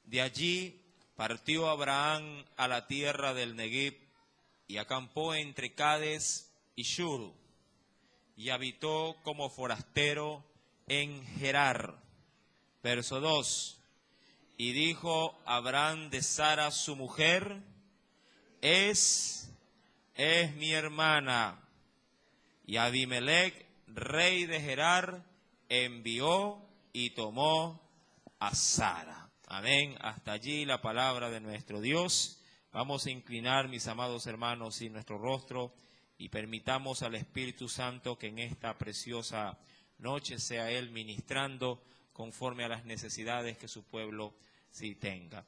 De allí partió Abraham a la tierra del Neguib y acampó entre Cades y Shur y habitó como forastero en Gerar. Verso 2. Y dijo Abraham de Sara su mujer, es mi hermana. Y Abimelech, rey de Gerar, envió y tomó a Sara. Amén. Hasta allí la palabra de nuestro Dios. Vamos a inclinar, mis amados hermanos, y nuestro rostro y permitamos al Espíritu Santo que en esta preciosa noche sea Él ministrando conforme a las necesidades que su pueblo sí tenga.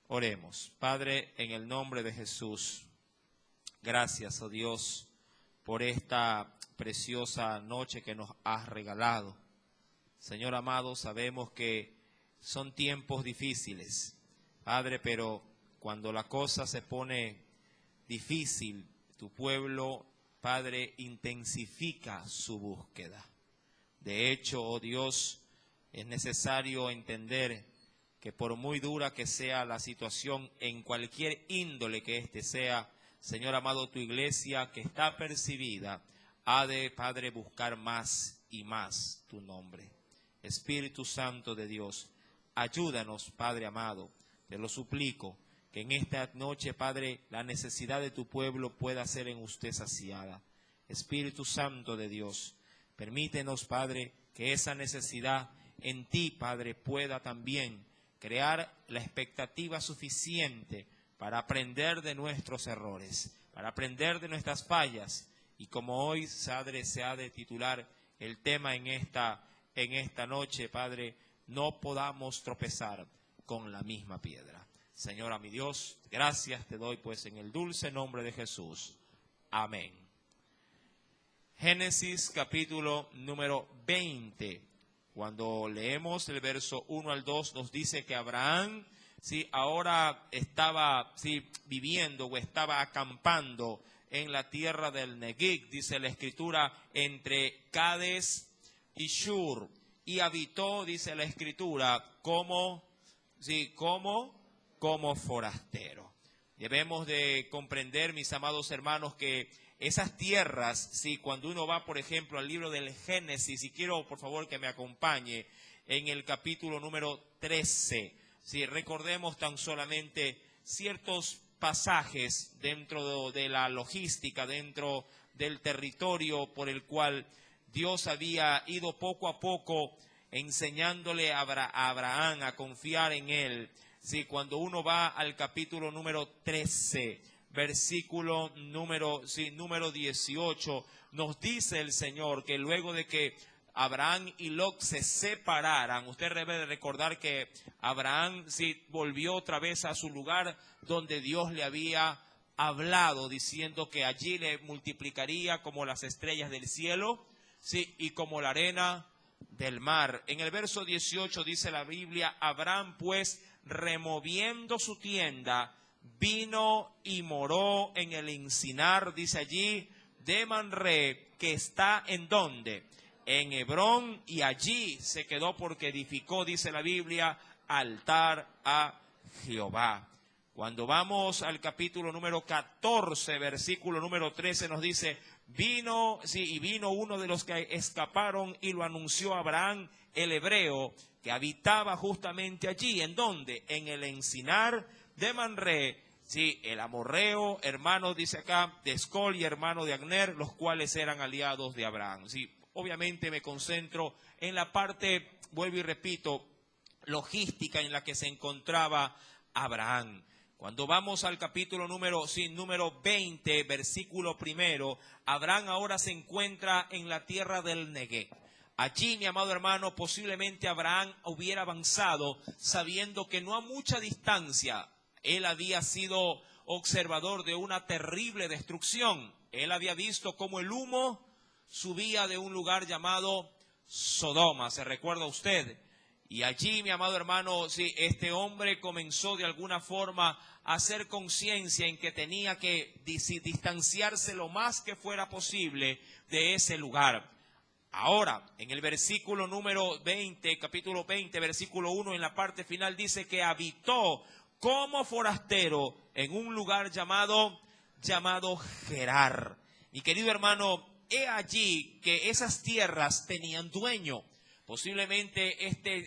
Oremos. Padre, en el nombre de Jesús, gracias, oh Dios, por esta preciosa noche que nos has regalado. Señor amado, sabemos que son tiempos difíciles, Padre, pero cuando la cosa se pone difícil, tu pueblo, Padre, intensifica su búsqueda. De hecho, oh Dios, es necesario entender que por muy dura que sea la situación, en cualquier índole que éste sea, Señor amado, tu iglesia que está percibida, ha de, Padre, buscar más y más tu nombre. Espíritu Santo de Dios, ayúdanos, Padre amado, te lo suplico, que en esta noche, Padre, la necesidad de tu pueblo pueda ser en usted saciada. Espíritu Santo de Dios, permítenos, Padre, que esa necesidad en ti, Padre, pueda también crear la expectativa suficiente para aprender de nuestros errores, para aprender de nuestras fallas, y como hoy, Padre, se ha de titular el tema en esta noche, Padre, no podamos tropezar con la misma piedra. Señor, a mi Dios, gracias te doy pues en el dulce nombre de Jesús. Amén. Génesis capítulo número 20. Cuando leemos el verso 1 al 2 nos dice que Abraham ahora estaba viviendo o estaba acampando en la tierra del Neguib, dice la Escritura, entre Cades y Shur, y habitó, dice la Escritura, como forastero. Debemos de comprender, mis amados hermanos, que esas tierras, cuando uno va, por ejemplo, al libro del Génesis, y quiero, por favor, que me acompañe en el capítulo número 13, recordemos tan solamente ciertos pasajes dentro de la logística, dentro del territorio por el cual Dios había ido poco a poco enseñándole a Abraham a confiar en él. Cuando uno va al capítulo número 13, versículo número 18, nos dice el Señor que luego de que Abraham y Lot se separaran, usted debe de recordar que Abraham volvió otra vez a su lugar donde Dios le había hablado, diciendo que allí le multiplicaría como las estrellas del cielo, y como la arena del mar. En el verso 18 dice la Biblia, Abraham pues, removiendo su tienda, vino y moró en el encinar, dice allí, de Manré, que está ¿en dónde? En Hebrón, y allí se quedó porque edificó, dice la Biblia, altar a Jehová. Cuando vamos al capítulo número 14, versículo número 13, nos dice, vino uno de los que escaparon y lo anunció a Abraham, el hebreo, que habitaba justamente allí. ¿En dónde? En el encinar de Manré, el amorreo, hermano, dice acá, de Escol y hermano de Agner, los cuales eran aliados de Abraham. Obviamente me concentro en la parte, vuelvo y repito, logística en la que se encontraba Abraham. Cuando vamos al capítulo número 20, versículo 1, Abraham ahora se encuentra en la tierra del Negueb. Allí, mi amado hermano, posiblemente Abraham hubiera avanzado sabiendo que no a mucha distancia él había sido observador de una terrible destrucción. Él había visto cómo el humo subía de un lugar llamado Sodoma, ¿se recuerda usted? Y allí, mi amado hermano, este hombre comenzó de alguna forma a hacer conciencia en que tenía que distanciarse lo más que fuera posible de ese lugar. Ahora, en el versículo número 20, capítulo 20, versículo 1, en la parte final dice que habitó como forastero en un lugar llamado Gerar. Mi querido hermano, he allí que esas tierras tenían dueño. Posiblemente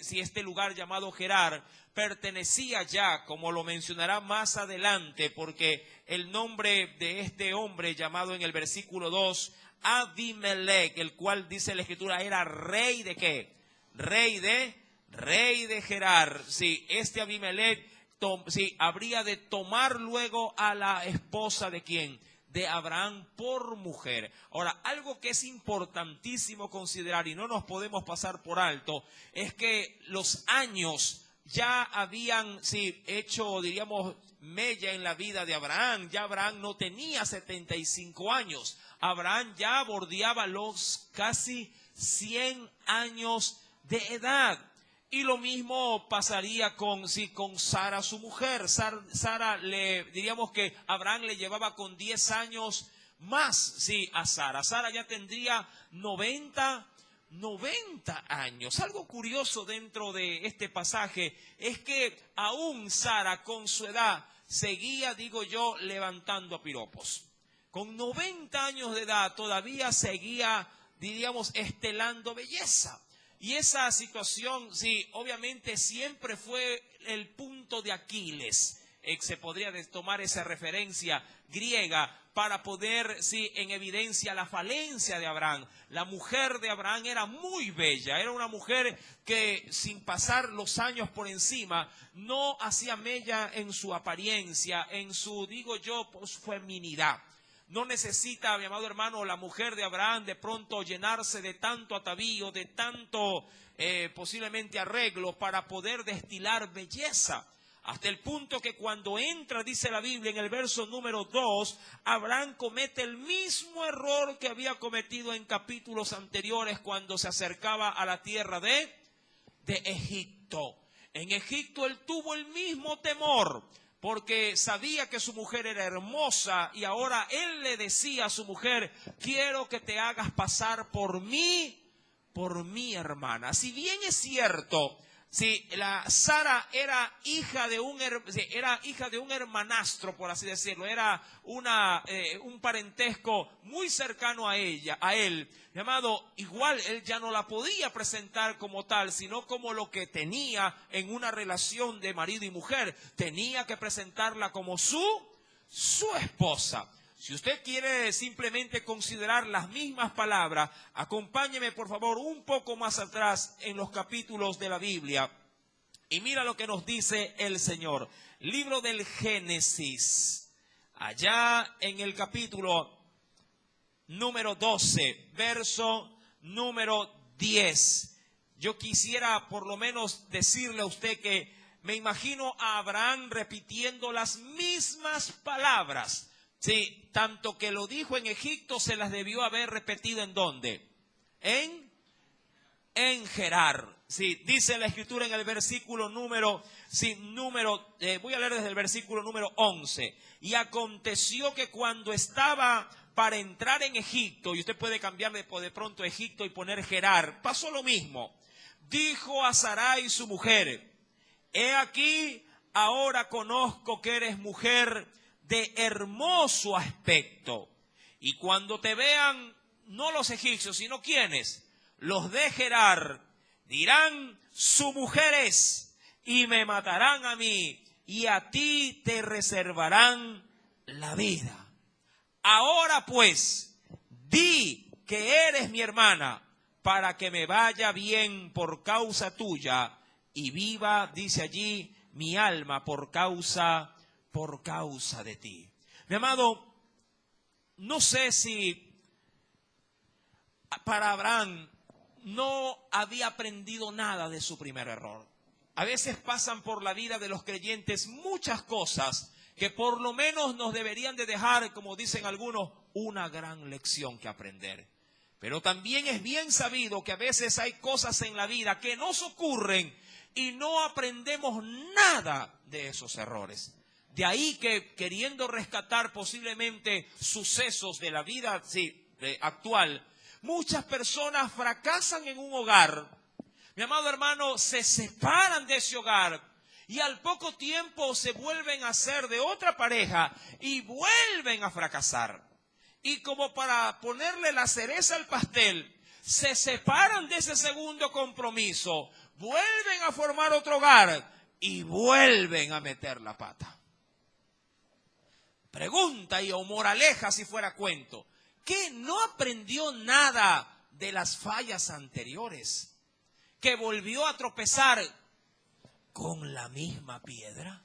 si este lugar llamado Gerar pertenecía ya, como lo mencionará más adelante, porque el nombre de este hombre llamado en el versículo 2, Abimelech, el cual dice la Escritura era rey de ¿qué? Rey de Gerar. Sí, este Abimelech habría de tomar luego a la esposa de ¿quién? De Abraham por mujer. Ahora, algo que es importantísimo considerar y no nos podemos pasar por alto, es que los años ya habían hecho, diríamos, mella en la vida de Abraham. Ya Abraham no tenía 75 años. Abraham ya bordeaba los casi 100 años de edad. Y lo mismo pasaría con Sara, su mujer. Sara, diríamos que Abraham le llevaba con 10 años más, a Sara. Sara ya tendría 90 años. Algo curioso dentro de este pasaje es que aún Sara con su edad seguía, digo yo, levantando a piropos. Con 90 años de edad todavía seguía, diríamos, estelando belleza. Y esa situación, obviamente siempre fue el punto de Aquiles. Se podría tomar esa referencia griega para poner, en evidencia la falencia de Abraham. La mujer de Abraham era muy bella, era una mujer que sin pasar los años por encima, no hacía mella en su apariencia, en su, digo yo, feminidad. No necesita, mi amado hermano, la mujer de Abraham de pronto llenarse de tanto atavío, de tanto posiblemente arreglo para poder destilar belleza. Hasta el punto que cuando entra, dice la Biblia en el verso número 2, Abraham comete el mismo error que había cometido en capítulos anteriores cuando se acercaba a la tierra de Egipto. En Egipto él tuvo el mismo temor, porque sabía que su mujer era hermosa y ahora él le decía a su mujer, quiero que te hagas pasar por mi hermana. Si bien es cierto, la Sara era hija de un hermanastro, por así decirlo, era un parentesco muy cercano a él, llamado, igual él ya no la podía presentar como tal, sino como lo que tenía en una relación de marido y mujer. Tenía que presentarla como su esposa. Si usted quiere simplemente considerar las mismas palabras, acompáñeme por favor un poco más atrás en los capítulos de la Biblia. Y mira lo que nos dice el Señor. Libro del Génesis. Allá en el capítulo número 12, verso número 10. Yo quisiera por lo menos decirle a usted que me imagino a Abraham repitiendo las mismas palabras. Tanto que lo dijo en Egipto, se las debió haber repetido ¿en dónde? En Gerar. Dice la Escritura en el versículo voy a leer desde el versículo número 11. Y aconteció que cuando estaba para entrar en Egipto, y usted puede cambiar de pronto Egipto y poner Gerar, pasó lo mismo. Dijo a Sarai su mujer, he aquí, ahora conozco que eres mujer de hermoso aspecto. Y cuando te vean, no los egipcios, sino ¿quiénes? Los de Gerar, dirán, su mujer es, y me matarán a mí, y a ti te reservarán la vida. Ahora pues, di que eres mi hermana, para que me vaya bien por causa tuya, y viva, dice allí, mi alma por causa de ti. Mi amado, no sé si para Abraham no había aprendido nada de su primer error. A veces pasan por la vida de los creyentes muchas cosas que por lo menos nos deberían de dejar, como dicen algunos, una gran lección que aprender. Pero también es bien sabido que a veces hay cosas en la vida que nos ocurren y no aprendemos nada de esos errores. De ahí que queriendo rescatar posiblemente sucesos de la vida actual, muchas personas fracasan en un hogar. Mi amado hermano, se separan de ese hogar y al poco tiempo se vuelven a ser de otra pareja y vuelven a fracasar. Y como para ponerle la cereza al pastel, se separan de ese segundo compromiso, vuelven a formar otro hogar y vuelven a meter la pata. Pregunta y o moraleja si fuera cuento, ¿que no aprendió nada de las fallas anteriores? ¿Que volvió a tropezar con la misma piedra?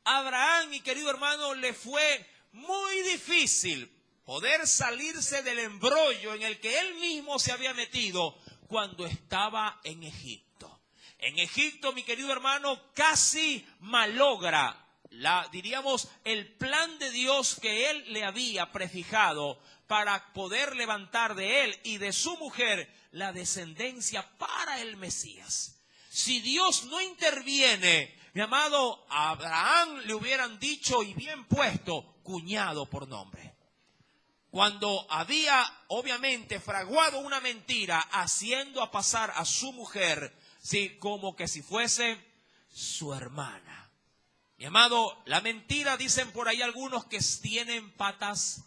Abraham, mi querido hermano, le fue muy difícil poder salirse del embrollo en el que él mismo se había metido cuando estaba en Egipto. En Egipto, mi querido hermano, casi malogra diríamos, el plan de Dios que él le había prefijado para poder levantar de él y de su mujer la descendencia para el Mesías. Si Dios no interviene, mi amado, a Abraham le hubieran dicho y bien puesto, cuñado por nombre. Cuando había obviamente fraguado una mentira, haciendo a pasar a su mujer, sí, como que si fuese su hermana. Mi amado, la mentira, dicen por ahí algunos que tienen patas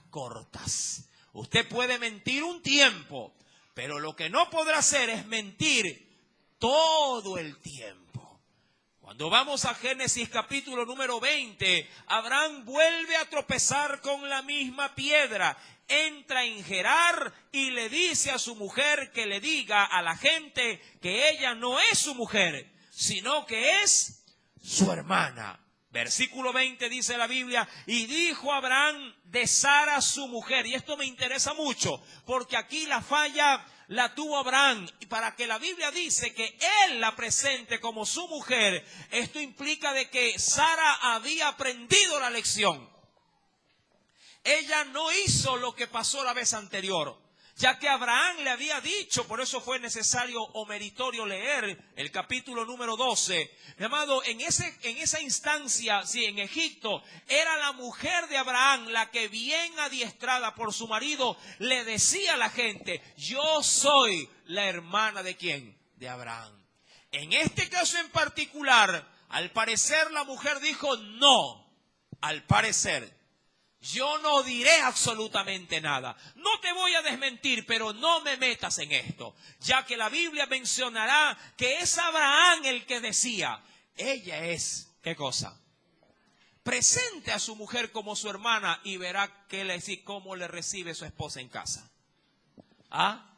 cortas. Usted puede mentir un tiempo, pero lo que no podrá hacer es mentir todo el tiempo. Cuando vamos a Génesis capítulo número 20, Abraham vuelve a tropezar con la misma piedra. Entra en Gerar y le dice a su mujer que le diga a la gente que ella no es su mujer, sino que es su hermana. Versículo 20 dice la Biblia, y dijo Abraham de Sara su mujer. Y esto me interesa mucho, porque aquí la falla la tuvo Abraham. Y para que la Biblia dice que él la presente como su mujer, esto implica de que Sara había aprendido la lección. Ella no hizo lo que pasó la vez anterior, ya que Abraham le había dicho, por eso fue necesario o meritorio leer el capítulo número 12. Mi amado, en esa instancia, sí, en Egipto, era la mujer de Abraham la que bien adiestrada por su marido le decía a la gente, yo soy la hermana de ¿quién? De Abraham. En este caso en particular, al parecer la mujer dijo no, al parecer. Yo no diré absolutamente nada. No te voy a desmentir, pero no me metas en esto. Ya que la Biblia mencionará que es Abraham el que decía, ella es, ¿qué cosa? Presente a su mujer como su hermana y verá cómo le recibe su esposa en casa. ¿Ah?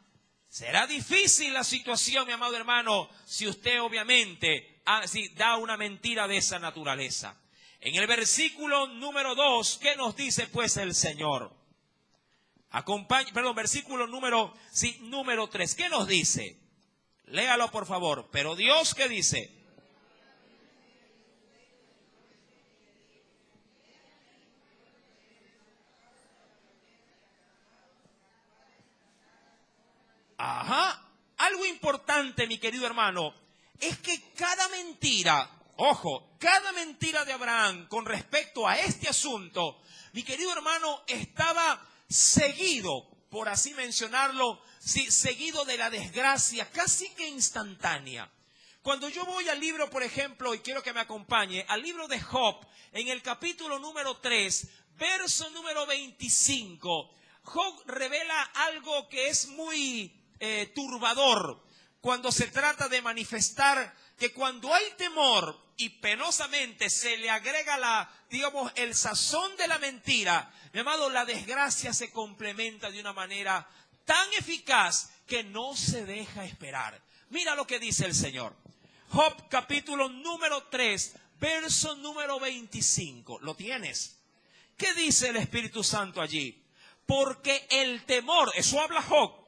Será difícil la situación, mi amado hermano, si usted obviamente si da una mentira de esa naturaleza. En el versículo número 2, ¿qué nos dice pues el Señor? Versículo número 3, ¿qué nos dice? Léalo por favor. Pero Dios, ¿qué dice? Ajá. Algo importante, mi querido hermano, es que cada mentira, ojo, cada mentira de Abraham con respecto a este asunto, mi querido hermano, estaba seguido, por así mencionarlo, sí, seguido de la desgracia casi que instantánea. Cuando yo voy al libro, por ejemplo, y quiero que me acompañe, al libro de Job, en el capítulo número 3, verso número 25, Job revela algo que es muy turbador cuando se trata de manifestar que cuando hay temor y penosamente se le agrega el sazón de la mentira, mi amado, la desgracia se complementa de una manera tan eficaz que no se deja esperar. Mira lo que dice el Señor. Job capítulo número 3, verso número 25. ¿Lo tienes? ¿Qué dice el Espíritu Santo allí? Porque el temor, eso habla Job,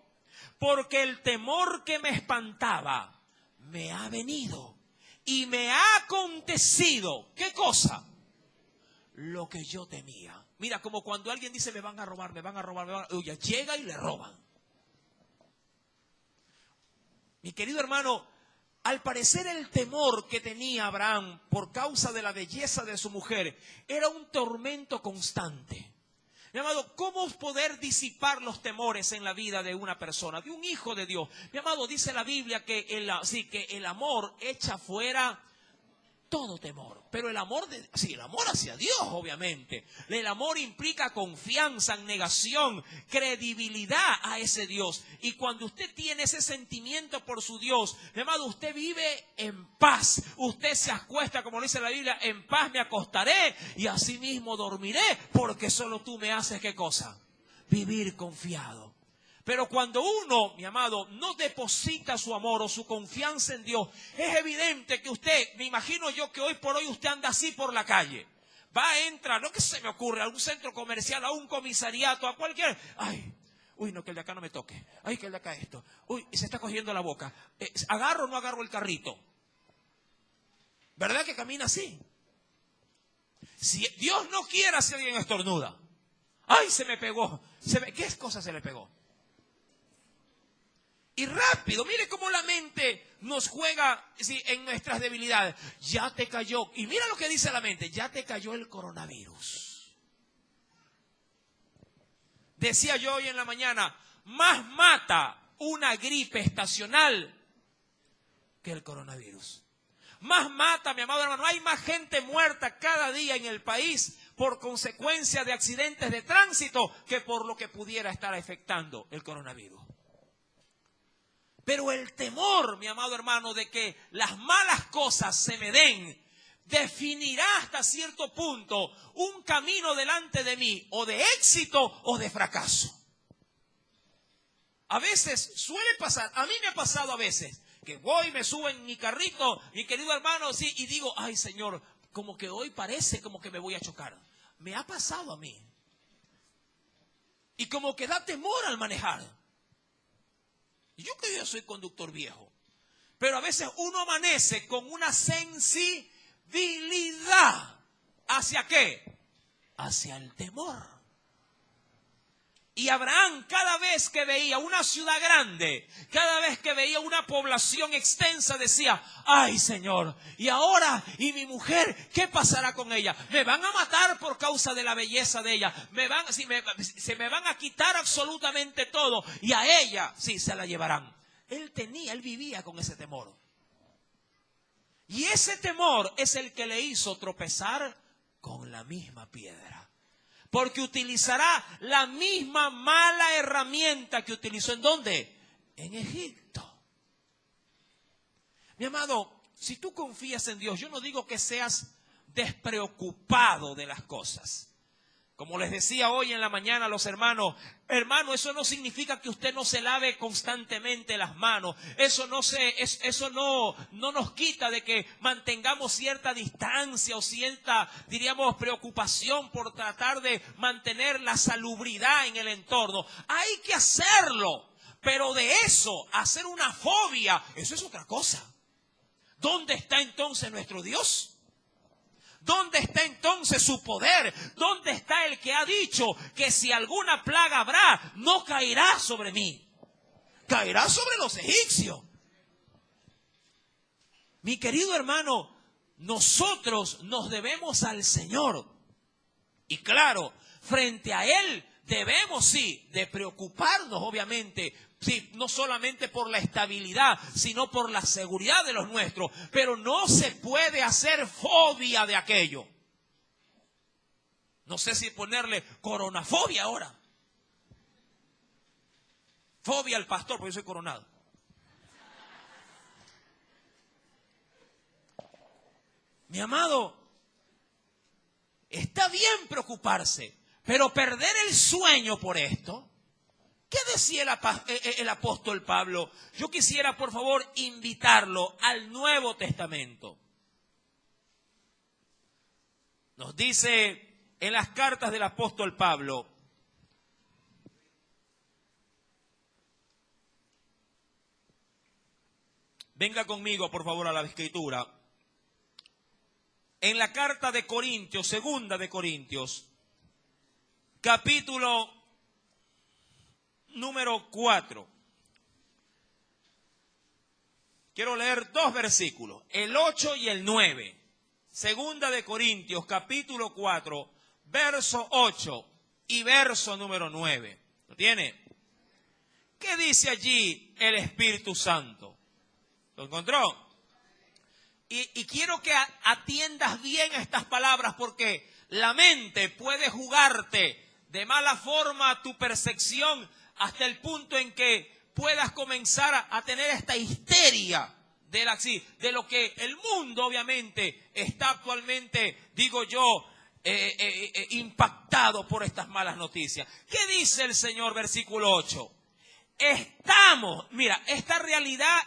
porque el temor que me espantaba me ha venido y me ha acontecido. ¿Qué cosa? Lo que yo temía. Mira, como cuando alguien dice me van a robar, oye, llega y le roban. Mi querido hermano, al parecer el temor que tenía Abraham por causa de la belleza de su mujer era un tormento constante. Mi amado, ¿cómo poder disipar los temores en la vida de una persona, de un hijo de Dios? Mi amado, dice la Biblia que el amor echa fuera todo temor. Pero el amor hacia Dios, obviamente. El amor implica confianza, negación, credibilidad a ese Dios. Y cuando usted tiene ese sentimiento por su Dios, mi amado, usted vive en paz. Usted se acuesta, como dice la Biblia, en paz me acostaré y así mismo dormiré, porque solo tú me haces, ¿qué cosa? Vivir confiado. Pero cuando uno, mi amado, no deposita su amor o su confianza en Dios, es evidente que usted, me imagino yo que hoy por hoy usted anda así por la calle. Va a entrar, no que se me ocurre, a un centro comercial, a un comisariato, a cualquier... Ay, uy, no, que el de acá no me toque. Ay, que el de acá esto. Uy, se está cogiendo la boca. ¿Agarro o no agarro el carrito? ¿Verdad que camina así? Si Dios no quiera, si alguien estornuda. Ay, se me pegó. ¿Qué cosa se le pegó? Y rápido, mire cómo la mente nos juega en nuestras debilidades. Ya te cayó, y mira lo que dice la mente, ya te cayó el coronavirus. Decía yo hoy en la mañana, más mata una gripe estacional que el coronavirus. Más mata, mi amado hermano, hay más gente muerta cada día en el país por consecuencia de accidentes de tránsito que por lo que pudiera estar afectando el coronavirus. Pero el temor, mi amado hermano, de que las malas cosas se me den, definirá hasta cierto punto un camino delante de mí, o de éxito o de fracaso. A veces suele pasar, a mí me ha pasado a veces, que voy, me subo en mi carrito, mi querido hermano, sí, y digo, ay Señor, como que hoy parece como que me voy a chocar. Me ha pasado a mí. Y como que da temor al manejar. Y yo que yo soy conductor viejo, pero a veces uno amanece con una sensibilidad. ¿Hacia qué? Hacia el temor. Y Abraham, cada vez que veía una ciudad grande, cada vez que veía una población extensa, decía, ay Señor, y ahora, y mi mujer, ¿qué pasará con ella? Me van a matar por causa de la belleza de ella, se me van a quitar absolutamente todo, y a ella, sí, se la llevarán. Él vivía con ese temor. Y ese temor es el que le hizo tropezar con la misma piedra. Porque utilizará la misma mala herramienta que utilizó ¿en dónde? En Egipto. Mi amado, si tú confías en Dios, yo no digo que seas despreocupado de las cosas. Como les decía hoy en la mañana a los hermanos, hermano, eso no significa que usted no se lave constantemente las manos. Eso no nos quita de que mantengamos cierta distancia o cierta, diríamos, preocupación por tratar de mantener la salubridad en el entorno. Hay que hacerlo, pero de eso, hacer una fobia, eso es otra cosa. ¿Dónde está entonces nuestro Dios? ¿Dónde está entonces su poder? ¿Dónde está el que ha dicho que si alguna plaga habrá, no caerá sobre mí? Caerá sobre los egipcios. Mi querido hermano, nosotros nos debemos al Señor. Y claro, frente a Él debemos, sí, de preocuparnos, obviamente, sí, no solamente por la estabilidad, sino por la seguridad de los nuestros. Pero no se puede hacer fobia de aquello. No sé si ponerle coronafobia ahora. Fobia al pastor, porque yo soy coronado. Mi amado, está bien preocuparse, pero perder el sueño por esto. ¿Qué decía el apóstol Pablo? Yo quisiera, por favor, invitarlo al Nuevo Testamento. Nos dice en las cartas del apóstol Pablo, venga conmigo, por favor, a la escritura. En la carta de Corintios, segunda de Corintios, capítulo número 4. Quiero leer dos versículos, el 8 y el 9. Segunda de Corintios, capítulo 4, verso 8. y verso número 9. ¿Lo tiene? ¿Qué dice allí el Espíritu Santo? ¿Lo encontró? Y quiero que atiendas bien a estas palabras, porque la mente puede jugarte de mala forma tu percepción hasta el punto en que puedas comenzar a tener esta histeria de lo que el mundo obviamente está actualmente, digo yo, impactado por estas malas noticias. ¿Qué dice el Señor? Versículo 8. Mira, esta realidad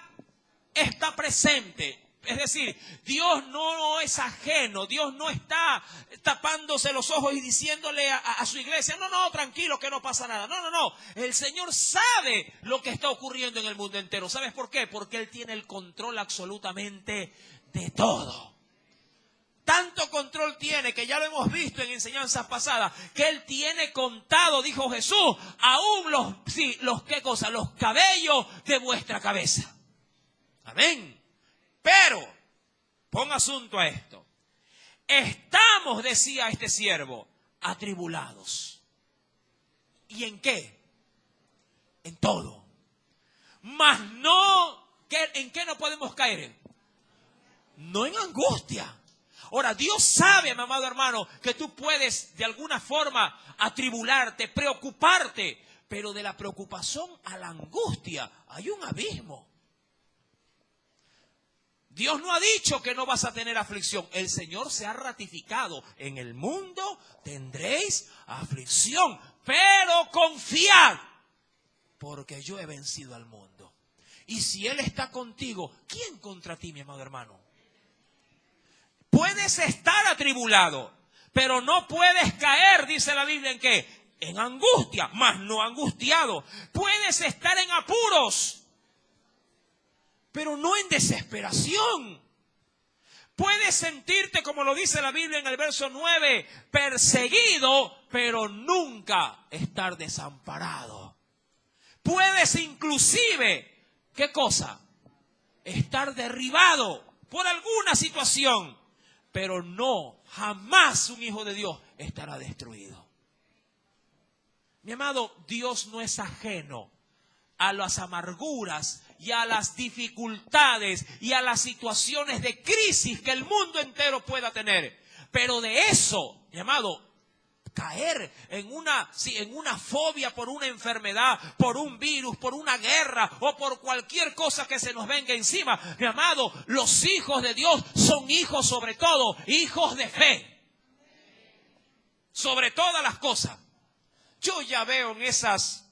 está presente. Es decir, Dios no es ajeno, Dios no está tapándose los ojos y diciéndole a su iglesia, no, tranquilo que no pasa nada. No, el Señor sabe lo que está ocurriendo en el mundo entero. ¿Sabes por qué? Porque Él tiene el control absolutamente de todo. Tanto control tiene, que ya lo hemos visto en enseñanzas pasadas, que Él tiene contado, dijo Jesús, aún los cabellos de vuestra cabeza. Amén. Pero, pon asunto a esto. Estamos, decía este siervo, atribulados. ¿Y en qué? En todo. Mas no, ¿en qué no podemos caer? No en angustia. Ahora, Dios sabe, mi amado hermano, que tú puedes de alguna forma atribularte, preocuparte, pero de la preocupación a la angustia hay un abismo. Dios no ha dicho que no vas a tener aflicción. El Señor se ha ratificado. En el mundo tendréis aflicción, pero confiad, porque yo he vencido al mundo. Y si Él está contigo, ¿quién contra ti, mi amado hermano? Puedes estar atribulado, pero no puedes caer, dice la Biblia, ¿en qué? En angustia, mas no angustiado. Puedes estar en apuros, pero no en desesperación. Puedes sentirte, como lo dice la Biblia en el verso 9, perseguido, pero nunca estar desamparado. Puedes inclusive, ¿qué cosa? Estar derribado por alguna situación, pero no, jamás un hijo de Dios estará destruido. Mi amado, Dios no es ajeno a las amarguras y a las dificultades y a las situaciones de crisis que el mundo entero pueda tener. Pero de eso, mi amado, caer en una fobia por una enfermedad, por un virus, por una guerra o por cualquier cosa que se nos venga encima, mi amado, los hijos de Dios son hijos, sobre todo, hijos de fe. Sobre todas las cosas. Yo ya veo en esas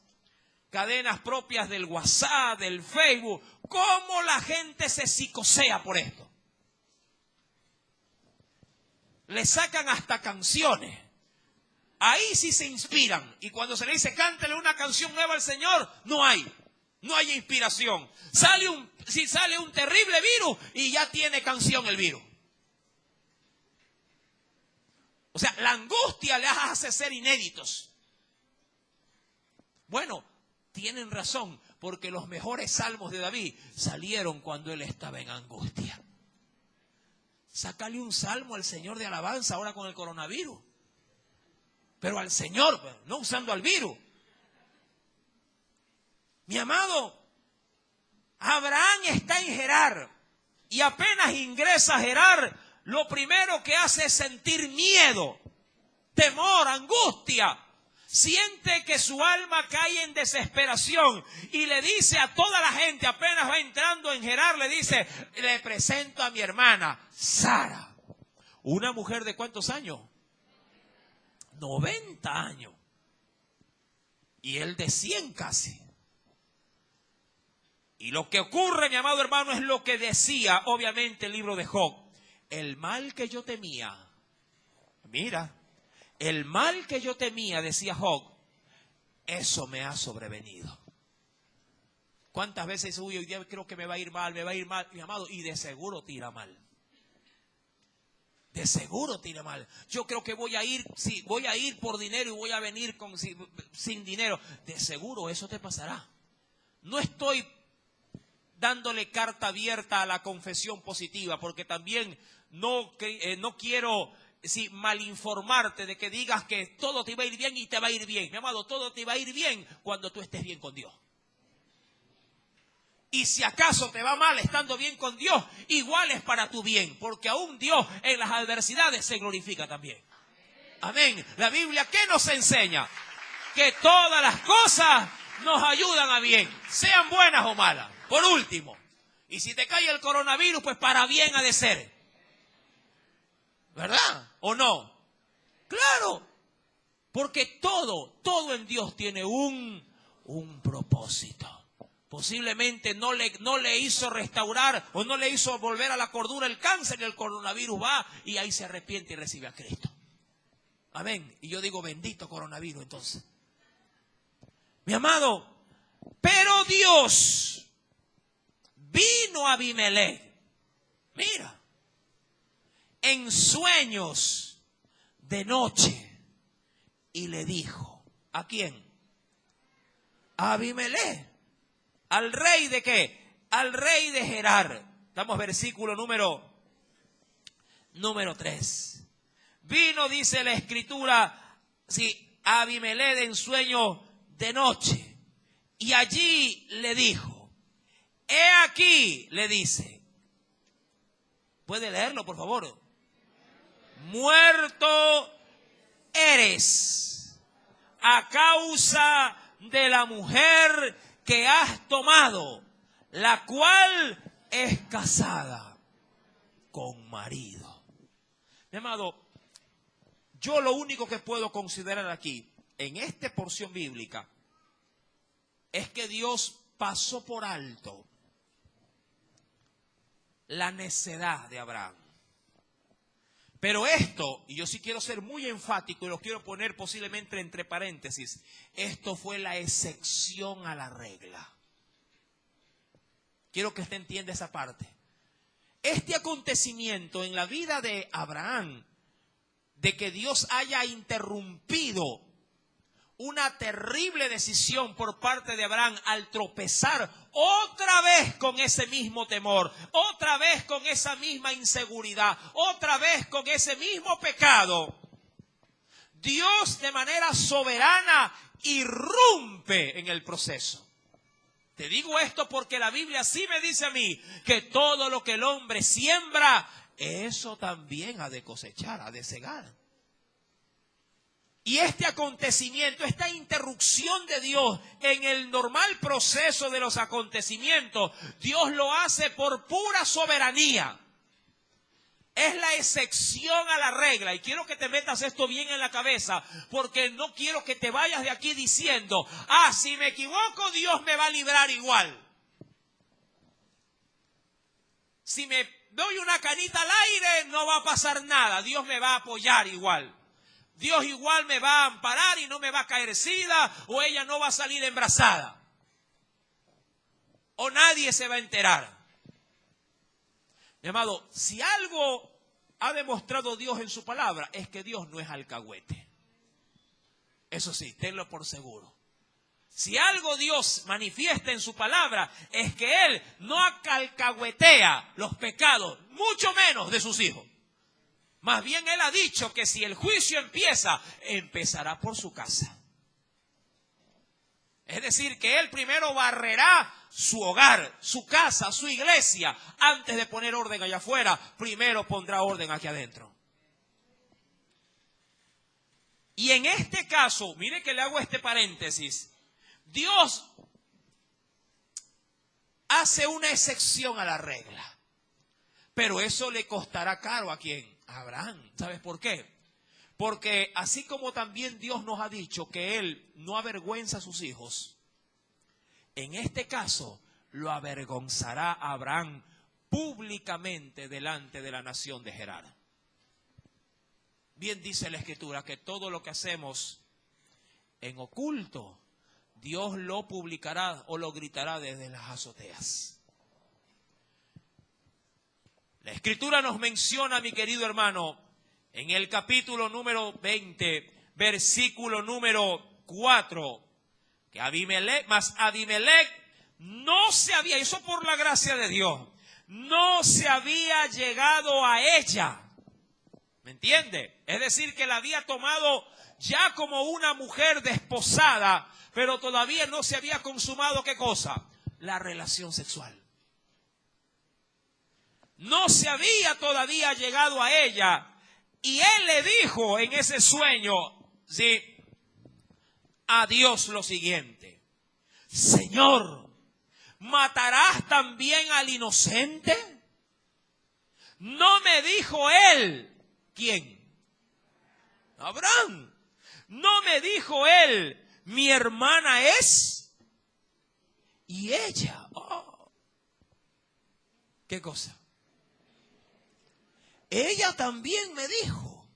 cadenas propias del WhatsApp, del Facebook, cómo la gente se psicosea por esto. Le sacan hasta canciones. Ahí sí se inspiran. Y cuando se le dice, cántele una canción nueva al Señor, no hay inspiración. Sale un terrible virus y ya tiene canción el virus. O sea, la angustia les hace ser inéditos. Bueno, tienen razón, porque los mejores salmos de David salieron cuando él estaba en angustia. Sácale un salmo al Señor de alabanza ahora con el coronavirus. Pero al Señor, no usando al virus. Mi amado, Abraham está en Gerar y apenas ingresa a Gerar, lo primero que hace es sentir miedo, temor, angustia. Siente que su alma cae en desesperación y le dice a toda la gente, apenas va entrando en Gerar, le dice, le presento a mi hermana, Sara. Una mujer de ¿cuántos años? 90 años. Y él de 100 casi. Y lo que ocurre, mi amado hermano, es lo que decía, obviamente, el libro de Job. El mal que yo temía, mira, el mal que yo temía, decía Job, eso me ha sobrevenido. ¿Cuántas veces uy, hoy día creo que me va a ir mal, mi amado? Y de seguro tira mal. De seguro tira mal. Yo creo que voy a ir por dinero y voy a venir sin dinero. De seguro eso te pasará. No estoy dándole carta abierta a la confesión positiva, porque también no quiero malinformarte, de que digas que todo te va a ir bien y te va a ir bien. Mi amado, todo te va a ir bien cuando tú estés bien con Dios. Y si acaso te va mal estando bien con Dios, igual es para tu bien, porque aún Dios en las adversidades se glorifica también. Amén. La Biblia, ¿qué nos enseña? Que todas las cosas nos ayudan a bien, sean buenas o malas. Por último, y si te cae el coronavirus, pues para bien ha de ser. ¿Verdad? ¿O no? Claro. Porque todo en Dios tiene un propósito. Posiblemente no le hizo restaurar o no le hizo volver a la cordura el cáncer y el coronavirus va y ahí se arrepiente y recibe a Cristo. Amén. Y yo digo, bendito coronavirus entonces. Mi amado, pero Dios vino a Abimelech, mira, en sueños de noche y le dijo, ¿a quién? A Abimelech. ¿Al rey de qué? Al rey de Gerar. Estamos versículo número 3. Vino, dice la escritura, a Abimelech en sueño de noche. Y allí le dijo, he aquí, le dice. ¿Puede leerlo, por favor? Muerto eres a causa de la mujer que has tomado, la cual es casada con marido. Mi amado, yo lo único que puedo considerar aquí, en esta porción bíblica, es que Dios pasó por alto la necedad de Abraham. Pero esto, y yo sí quiero ser muy enfático y lo quiero poner posiblemente entre paréntesis, esto fue la excepción a la regla. Quiero que usted entienda esa parte. Este acontecimiento en la vida de Abraham, de que Dios haya interrumpido una terrible decisión por parte de Abraham al tropezar otra vez con ese mismo temor, otra vez con esa misma inseguridad, otra vez con ese mismo pecado, Dios de manera soberana irrumpe en el proceso. Te digo esto porque la Biblia sí me dice a mí que todo lo que el hombre siembra, eso también ha de cosechar, ha de segar. Y este acontecimiento, esta interrupción de Dios en el normal proceso de los acontecimientos, Dios lo hace por pura soberanía. Es la excepción a la regla. Y quiero que te metas esto bien en la cabeza, porque no quiero que te vayas de aquí diciendo, si me equivoco, Dios me va a librar igual. Si me doy una canita al aire, no va a pasar nada. Dios me va a apoyar igual. Dios igual me va a amparar y no me va a caer sida, o ella no va a salir embarazada. O nadie se va a enterar. Mi amado, si algo ha demostrado Dios en su palabra, es que Dios no es alcahuete. Eso sí, tenlo por seguro. Si algo Dios manifiesta en su palabra, es que Él no alcahuetea los pecados, mucho menos de sus hijos. Más bien Él ha dicho que si el juicio empieza, empezará por su casa. Es decir, que Él primero barrerá su hogar, su casa, su iglesia. Antes de poner orden allá afuera, primero pondrá orden aquí adentro. Y en este caso, mire que le hago este paréntesis. Dios hace una excepción a la regla. Pero eso le costará caro ¿a quién? A Abraham. ¿Sabes por qué? Porque así como también Dios nos ha dicho que Él no avergüenza a sus hijos, en este caso lo avergonzará a Abraham públicamente delante de la nación de Gerar. Bien dice la Escritura que todo lo que hacemos en oculto, Dios lo publicará o lo gritará desde las azoteas. La Escritura nos menciona, mi querido hermano, en el capítulo número 20, versículo número 4, que Abimelech no se había, eso por la gracia de Dios, no se había llegado a ella ¿Me entiende? Es decir, que la había tomado ya como una mujer desposada, pero todavía no se había consumado, ¿qué cosa? La relación sexual. No se había todavía llegado a ella. Y él le dijo en ese sueño, ¿sí?, a Dios lo siguiente: Señor, ¿matarás también al inocente? No me dijo él. ¿Quién? Abraham. No me dijo él, mi hermana es. Y ella, ¿qué cosa? Ella también me dijo,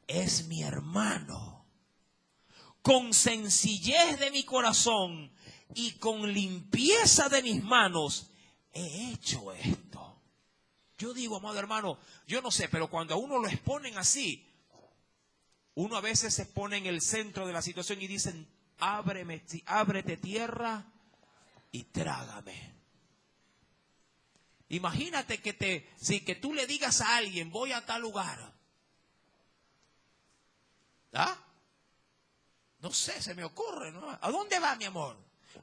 es mi hermano. Con sencillez de mi corazón y con limpieza de mis manos he hecho esto. Yo digo, amado hermano, yo no sé, pero cuando a uno lo exponen así, uno a veces se pone en el centro de la situación y dicen, ábrete tierra y trágame. Imagínate que tú le digas a alguien, voy a tal lugar. ¿Ah? No sé, se me ocurre, ¿no? ¿A dónde va, mi amor?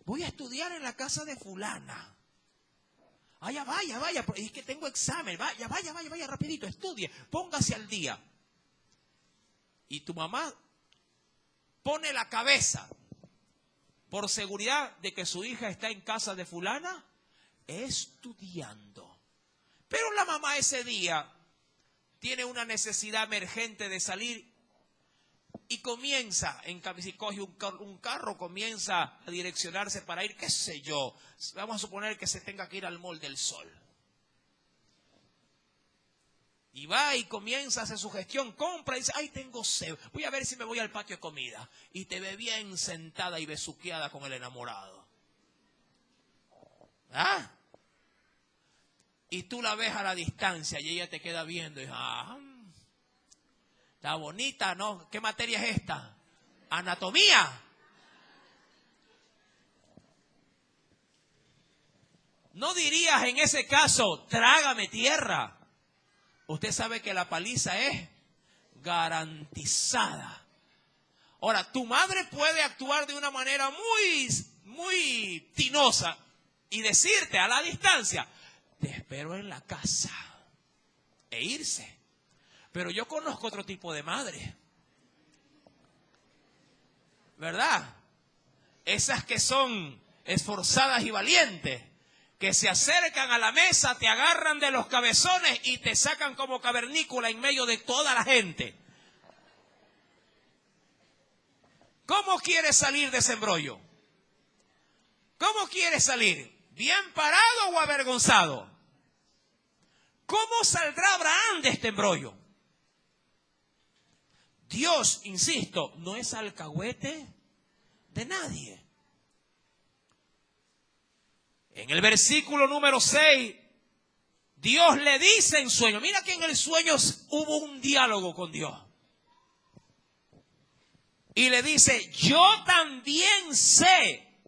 Voy a estudiar en la casa de fulana. Vaya, es que tengo examen. Vaya, rapidito, estudie, póngase al día. Y tu mamá pone la cabeza por seguridad de que su hija está en casa de fulana estudiando. Pero la mamá ese día tiene una necesidad emergente de salir y comienza, si coge un carro, comienza a direccionarse para ir, qué sé yo, vamos a suponer que se tenga que ir al Mall del Sol. Y va y comienza a hacer su gestión, compra y dice, ay, tengo sed, voy a ver si me voy al patio de comida. Y te ve bien sentada y besuqueada con el enamorado. ¿Ah? Y tú la ves a la distancia y ella te queda viendo y está bonita, ¿no? ¿Qué materia es esta? Anatomía. ¿No dirías en ese caso, trágame tierra? Usted sabe que la paliza es garantizada. Ahora, tu madre puede actuar de una manera muy tinosa y decirte a la distancia, te espero en la casa, e irse. Pero yo conozco otro tipo de madre, ¿verdad? Esas que son esforzadas y valientes, que se acercan a la mesa, te agarran de los cabezones y te sacan como cavernícola en medio de toda la gente. ¿Cómo quieres salir de ese embrollo? ¿Cómo quieres salir? ¿Bien parado o avergonzado? ¿Cómo saldrá Abraham de este embrollo? Dios, insisto, no es alcahuete de nadie. En el versículo número 6, Dios le dice en sueño, mira que en el sueño hubo un diálogo con Dios. Y le dice, yo también sé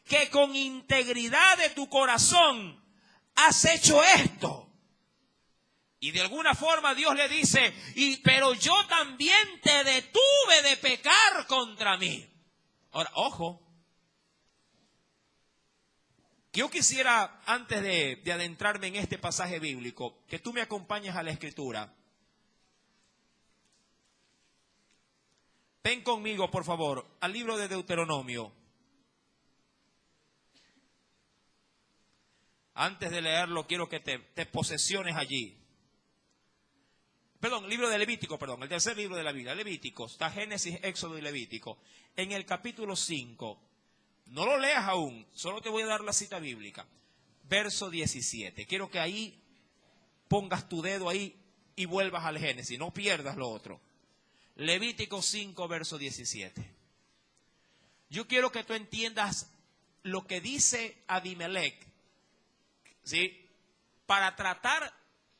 que con integridad de tu corazón has hecho esto. Y de alguna forma Dios le dice, pero yo también te detuve de pecar contra mí. Ahora, ojo. Yo quisiera, antes de adentrarme en este pasaje bíblico, que tú me acompañes a la Escritura. Ven conmigo, por favor, al libro de Deuteronomio. Antes de leerlo, quiero que te posesiones allí. Perdón, libro de Levítico, el tercer libro de la Biblia, Levítico. Está Génesis, Éxodo y Levítico. En el capítulo 5, no lo leas aún, solo te voy a dar la cita bíblica. Verso 17. Quiero que ahí pongas tu dedo ahí y vuelvas al Génesis, no pierdas lo otro. Levítico 5, verso 17. Yo quiero que tú entiendas lo que dice Abimelech, ¿sí? Para tratar,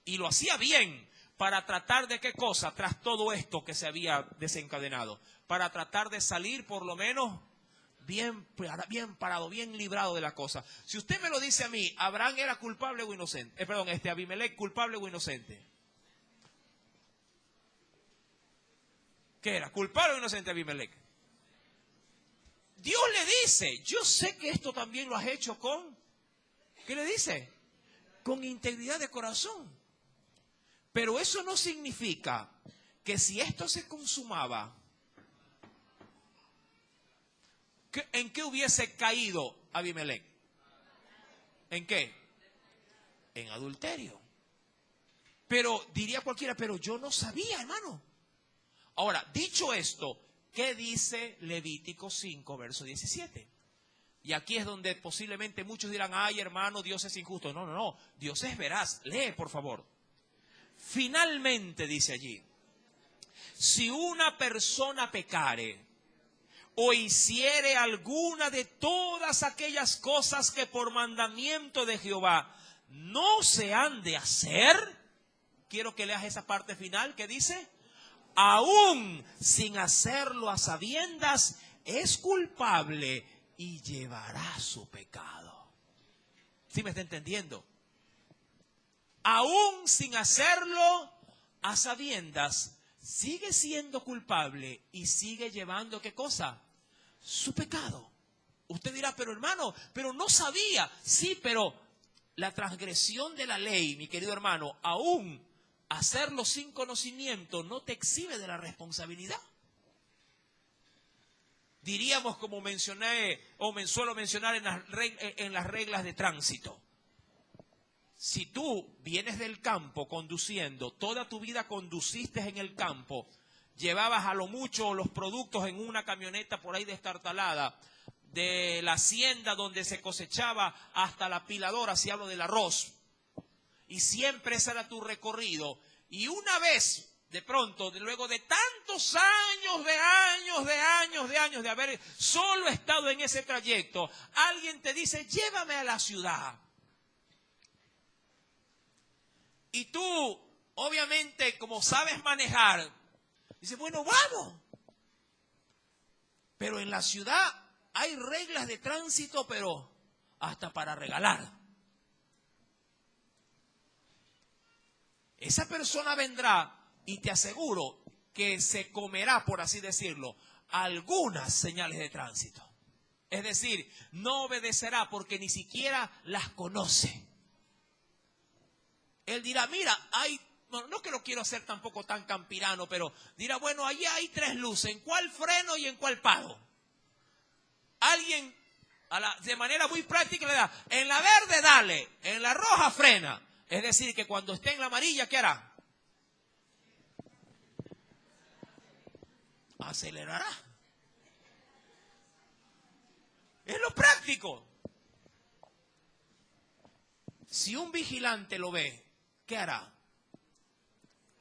y lo hacía bien, para tratar de qué cosa, tras todo esto que se había desencadenado, para tratar de salir por lo menos bien parado, bien librado de la cosa. Si usted me lo dice a mí, ¿Abraham era culpable o inocente? Abimelech culpable o inocente. ¿Qué era? ¿Culpable o inocente Abimelech? Dios le dice, yo sé que esto también lo has hecho con, ¿qué le dice? Con integridad de corazón. Pero eso no significa que si esto se consumaba, ¿en qué hubiese caído Abimelech? ¿En qué? En adulterio. Pero diría cualquiera, pero yo no sabía, hermano. Ahora, dicho esto, ¿qué dice Levítico 5, verso 17? Y aquí es donde posiblemente muchos dirán, ay hermano, Dios es injusto. No, no, no, Dios es veraz. Lee, por favor. Finalmente dice allí, si una persona pecare o hiciere alguna de todas aquellas cosas que por mandamiento de Jehová no se han de hacer, quiero que leas esa parte final que dice, aún sin hacerlo a sabiendas, es culpable y llevará su pecado. ¿Sí me está entendiendo? Aún sin hacerlo a sabiendas, sigue siendo culpable y sigue llevando, ¿qué cosa? Su pecado. Usted dirá, pero hermano, pero no sabía. Sí, pero la transgresión de la ley, mi querido hermano, aún hacerlo sin conocimiento no te exime de la responsabilidad. Diríamos, como mencioné o me suelo mencionar en las reglas de tránsito. Si tú vienes del campo conduciendo, toda tu vida conduciste en el campo, llevabas a lo mucho los productos en una camioneta por ahí destartalada, de la hacienda donde se cosechaba hasta la apiladora, si hablo del arroz, y siempre ese era tu recorrido, y una vez, de pronto, luego de tantos años, de haber solo estado en ese trayecto, alguien te dice, llévame a la ciudad. Y tú, obviamente, como sabes manejar, dices, bueno, vamos. Pero en la ciudad hay reglas de tránsito, pero hasta para regalar. Esa persona vendrá y te aseguro que se comerá, por así decirlo, algunas señales de tránsito. Es decir, no obedecerá porque ni siquiera las conoce. Él dirá, mira, no que lo quiero hacer tampoco tan campirano, pero dirá, bueno, allí hay 3 luces, ¿en cuál freno y en cuál paro? Alguien, de manera muy práctica, le da, en la verde dale, en la roja frena. Es decir, que cuando esté en la amarilla, ¿qué hará? Acelerará. Es lo práctico. Si un vigilante lo ve, ¿qué hará?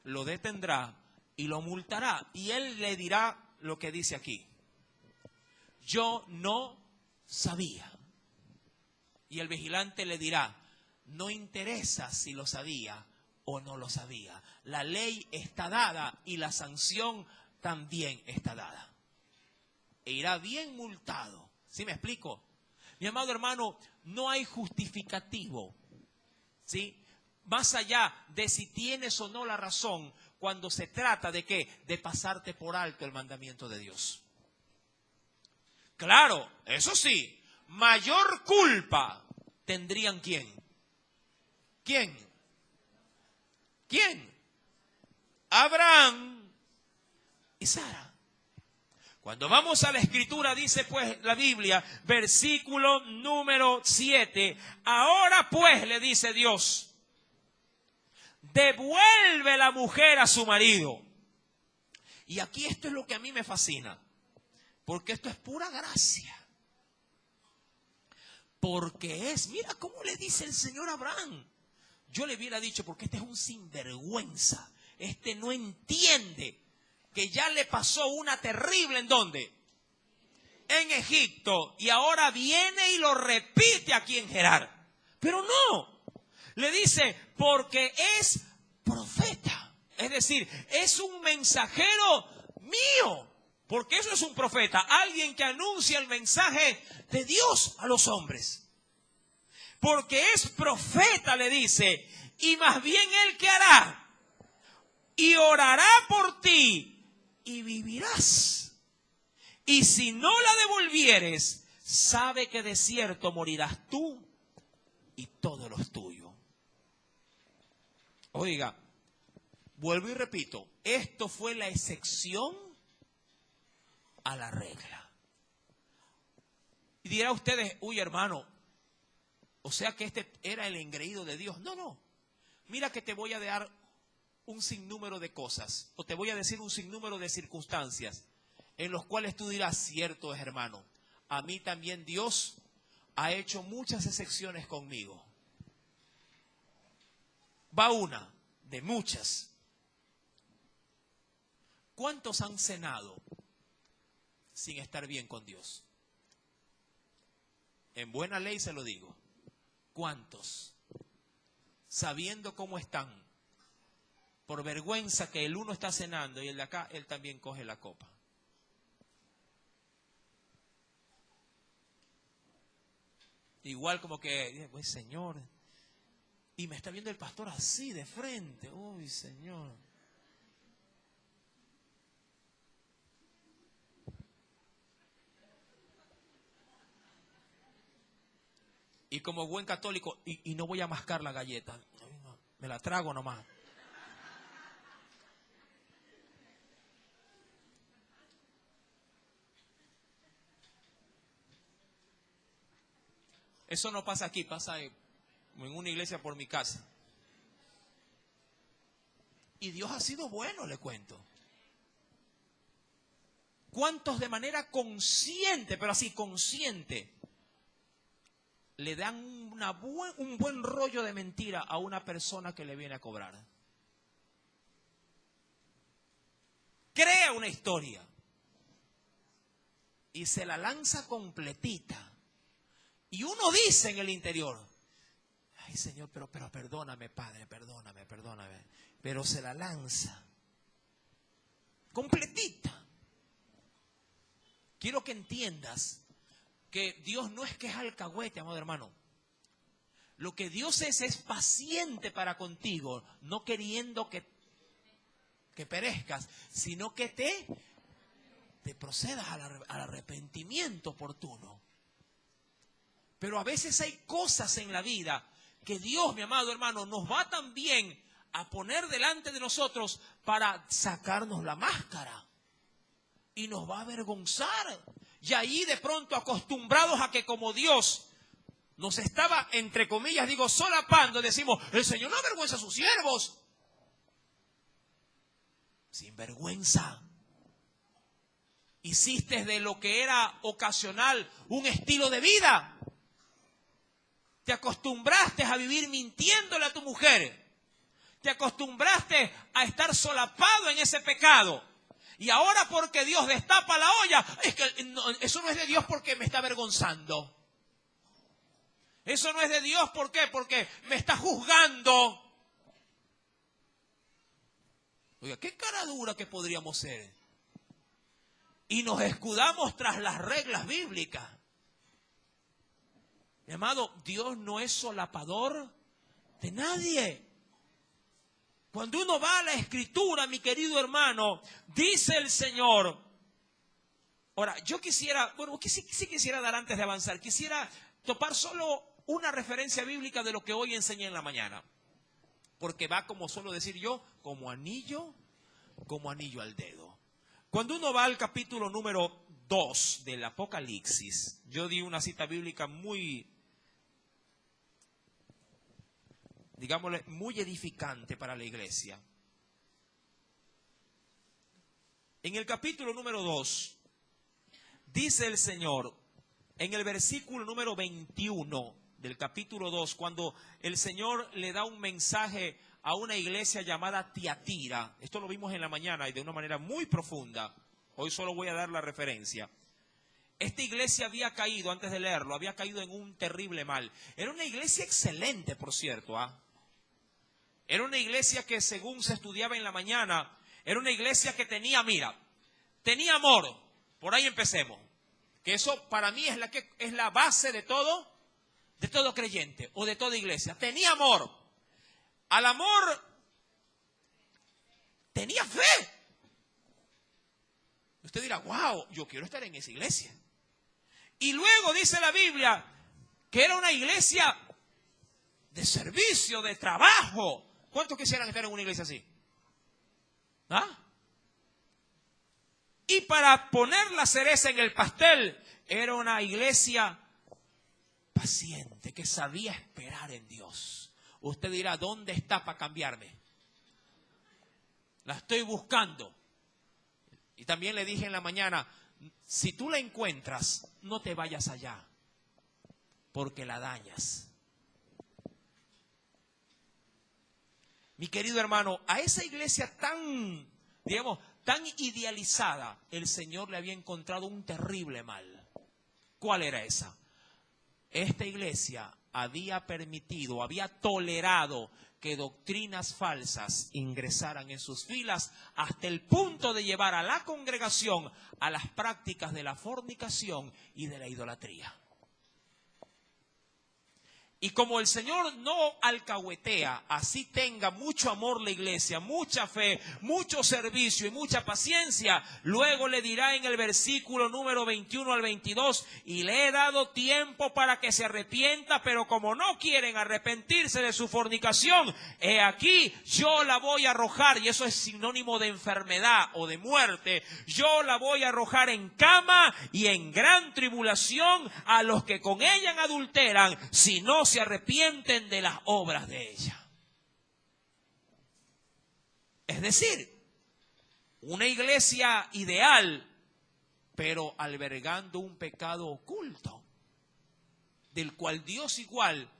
Lo detendrá y lo multará. Y él le dirá lo que dice aquí. Yo no sabía. Y el vigilante le dirá, no interesa si lo sabía o no lo sabía. La ley está dada y la sanción también está dada. E irá bien multado. ¿Sí me explico? Mi amado hermano, no hay justificativo, ¿sí? Más allá de si tienes o no la razón, cuando se trata de ¿qué? De pasarte por alto el mandamiento de Dios. Claro, eso sí, mayor culpa tendrían ¿quién? ¿Quién? ¿Quién? Abraham y Sara. Cuando vamos a la escritura, dice pues la Biblia, versículo número 7, ahora pues le dice Dios, devuelve la mujer a su marido. Y aquí esto es lo que a mí me fascina, porque esto es pura gracia. Porque mira cómo le dice el Señor a Abraham. Yo le hubiera dicho, porque este es un sinvergüenza, este no entiende que ya le pasó una terrible, ¿en dónde? En Egipto, y ahora viene y lo repite aquí en Gerar. Pero no, le dice, porque es profeta, es decir, es un mensajero mío, porque eso es un profeta, alguien que anuncia el mensaje de Dios a los hombres. Porque es profeta, le dice, y más bien él ¿qué hará? Y orará por ti, y vivirás. Y si no la devolvieres, sabe que de cierto morirás tú y todos los tuyos. Oiga, vuelvo y repito, esto fue la excepción a la regla. Y dirá ustedes, uy hermano, o sea que este era el engreído de Dios. No, no. Mira que te voy a dar un sinnúmero de cosas, o te voy a decir un sinnúmero de circunstancias en los cuales tú dirás, cierto es hermano, a mí también Dios ha hecho muchas excepciones conmigo. Va una de muchas. ¿Cuántos han cenado sin estar bien con Dios? En buena ley se lo digo. ¿Cuántos? Sabiendo cómo están, por vergüenza que el uno está cenando y el de acá, él también coge la copa. Igual como que, pues Señor, y me está viendo el pastor así de frente. Uy, Señor. Y como buen católico, y no voy a mascar la galleta. No, me la trago nomás. Eso no pasa aquí, pasa en una iglesia por mi casa. Y Dios ha sido bueno, le cuento. ¿Cuántos de manera consciente, pero así consciente, le dan un buen rollo de mentira a una persona que le viene a cobrar? Crea una historia y se la lanza completita. Y uno dice en el interior, ay Señor, pero perdóname, Padre, perdóname. Pero se la lanza completita. Quiero que entiendas que Dios no es que es alcahuete, amado hermano. Lo que Dios es paciente para contigo, no queriendo que perezcas, sino que te procedas al arrepentimiento oportuno. Pero a veces hay cosas en la vida que Dios, mi amado hermano, nos va también a poner delante de nosotros para sacarnos la máscara. Y nos va a avergonzar. Y ahí de pronto acostumbrados a que como Dios nos estaba, entre comillas, digo, solapando, decimos, el Señor no avergüenza a sus siervos. Sin vergüenza. Hiciste de lo que era ocasional un estilo de vida. Te acostumbraste a vivir mintiéndole a tu mujer. Te acostumbraste a estar solapado en ese pecado. Y ahora porque Dios destapa la olla, es que no, eso no es de Dios porque me está avergonzando. Eso no es de Dios, ¿por qué? Porque me está juzgando. Oiga, qué cara dura que podríamos ser. Y nos escudamos tras las reglas bíblicas. Mi amado, Dios no es solapador de nadie. Cuando uno va a la Escritura, mi querido hermano, dice el Señor. Ahora, yo quisiera, sí quisiera dar antes de avanzar, quisiera topar solo una referencia bíblica de lo que hoy enseñé en la mañana. Porque va, como suelo decir yo, como anillo al dedo. Cuando uno va al capítulo número 2 del Apocalipsis, yo di una cita bíblica muy, digámosle, muy edificante para la iglesia. En el capítulo número 2, dice el Señor, en el versículo número 21 del capítulo 2, cuando el Señor le da un mensaje a una iglesia llamada Tiatira. Esto lo vimos en la mañana y de una manera muy profunda. Hoy solo voy a dar la referencia. Esta iglesia había caído, antes de leerlo, había caído en un terrible mal. Era una iglesia excelente, por cierto. Era una iglesia que, según se estudiaba en la mañana, era una iglesia que tenía, tenía amor. Por ahí empecemos. Que eso para mí es la base de todo creyente o de toda iglesia. Tenía amor. Al amor tenía fe. usted dirá, wow, yo quiero estar en esa iglesia. Y luego dice la Biblia que era una iglesia de servicio, de trabajo. ¿Cuántos quisieran estar en una iglesia así? ¿Ah? Y para poner la cereza en el pastel, era una iglesia paciente, que sabía esperar en Dios. Usted dirá, ¿dónde está para cambiarme? La estoy buscando. Y también le dije en la mañana, si tú la encuentras, no te vayas allá, porque la dañas. Mi querido hermano, a esa iglesia tan, digamos, tan idealizada, el Señor le había encontrado un terrible mal. ¿Cuál era esa? Esta iglesia había permitido, había tolerado que doctrinas falsas ingresaran en sus filas hasta el punto de llevar a la congregación a las prácticas de la fornicación y de la idolatría. Y como el Señor no alcahuetea, así tenga mucho amor la iglesia, mucha fe, mucho servicio y mucha paciencia, luego le dirá en el versículo número 21 al 22, y le he dado tiempo para que se arrepienta, pero como no quieren arrepentirse de su fornicación, he aquí, yo la voy a arrojar, y eso es sinónimo de enfermedad o de muerte, yo la voy a arrojar en cama y en gran tribulación a los que con ella adulteran, si no se arrepienten de las obras de ella. Es decir, una iglesia ideal, pero albergando un pecado oculto, del cual Dios igual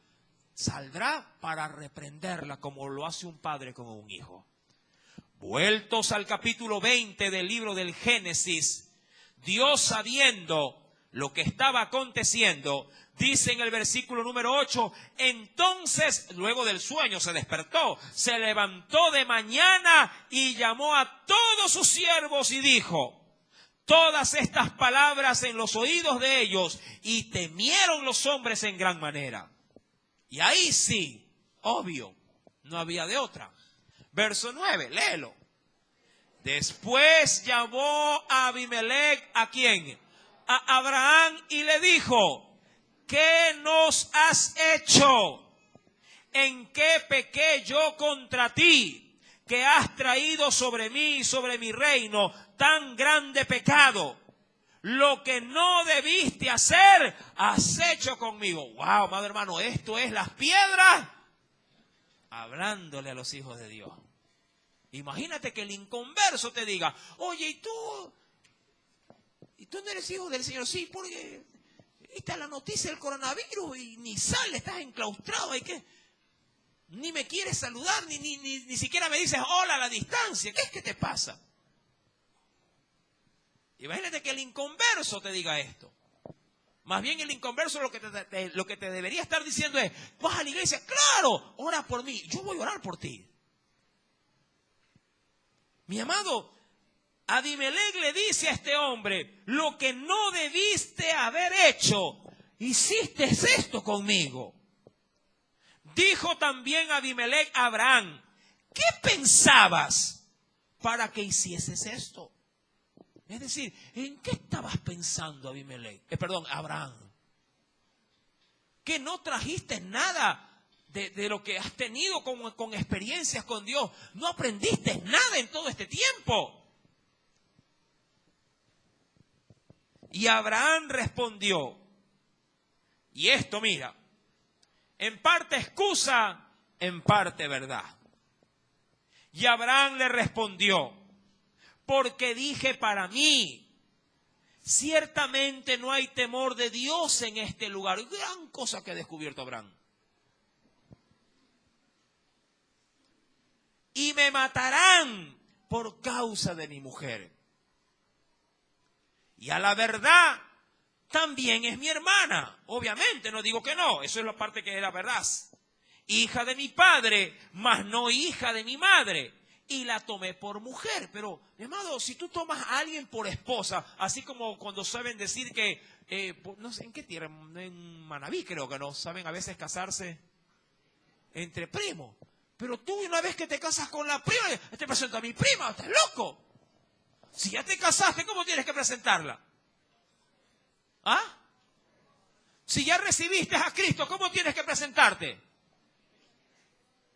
saldrá para reprenderla como lo hace un padre con un hijo. Vueltos al capítulo 20 del libro del Génesis, Dios, sabiendo lo que estaba aconteciendo, dice en el versículo número 8, entonces, luego del sueño se despertó, se levantó de mañana y llamó a todos sus siervos y dijo todas estas palabras en los oídos de ellos, y temieron los hombres en gran manera. Y ahí sí, obvio, no había de otra. Verso 9, léelo. Después llamó a Abimelech, ¿a quién? A Abraham, y le dijo, ¿qué nos has hecho? ¿En qué pequé yo contra ti, que has traído sobre mí y sobre mi reino tan grande pecado? Lo que no debiste hacer, has hecho conmigo. Wow, amado hermano, esto es las piedras hablándole a los hijos de Dios. Imagínate que el inconverso te diga, oye, ¿y tú no eres hijo del Señor? Sí, porque está la noticia del coronavirus y ni sale, estás enclaustrado, ¿y qué? Ni me quieres saludar, ni siquiera me dices hola a la distancia. ¿Qué es que te pasa? Imagínate que el inconverso te diga esto. Más bien el inconverso lo que te debería estar diciendo es, vas a la iglesia, claro, ora por mí, yo voy a orar por ti. Mi amado, Abimelech le dice a este hombre, lo que no debiste haber hecho, hiciste esto conmigo. Dijo también Abimelech a Abraham, ¿qué pensabas para que hicieses esto? Es decir, ¿en qué estabas pensando, Abraham? ¿Que no trajiste nada de lo que has tenido con experiencias con Dios? ¿No aprendiste nada en todo este tiempo? Y Abraham respondió, y esto, mira, en parte excusa, en parte verdad. Y Abraham le respondió, porque dije para mí, ciertamente no hay temor de Dios en este lugar. Gran cosa que ha descubierto Abraham. Y me matarán por causa de mi mujer. Y a la verdad, también es mi hermana. Obviamente, no digo que no, eso es la parte que era verdad. Hija de mi padre, mas no hija de mi madre. Y la tomé por mujer. Pero, mi amado, si tú tomas a alguien por esposa, así como cuando saben decir que, no sé, ¿en qué tierra? En Manabí creo que no, saben a veces casarse entre primos. Pero tú una vez que te casas con la prima, te presento a mi prima, estás loco. Si ya te casaste, ¿cómo tienes que presentarla? ¿Ah? Si ya recibiste a Cristo, ¿cómo tienes que presentarte?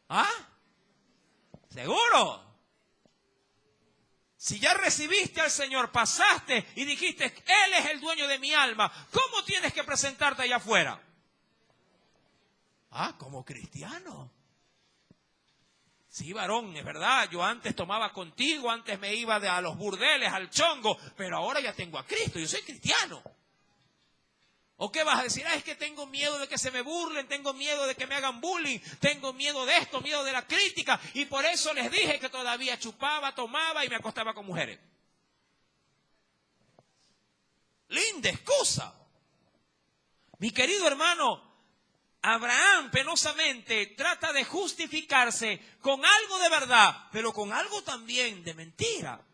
¿Ah? ¿Seguro? Si ya recibiste al Señor, pasaste y dijiste, Él es el dueño de mi alma, ¿cómo tienes que presentarte allá afuera? Ah, como cristiano. Sí, varón, es verdad, yo antes tomaba contigo, antes me iba a los burdeles, al chongo, pero ahora ya tengo a Cristo, yo soy cristiano. ¿O qué vas a decir? Ah, es que tengo miedo de que se me burlen, tengo miedo de que me hagan bullying, tengo miedo de esto, miedo de la crítica, y por eso les dije que todavía chupaba, tomaba y me acostaba con mujeres. Linda excusa. Mi querido hermano, Abraham penosamente trata de justificarse con algo de verdad, pero con algo también de mentira.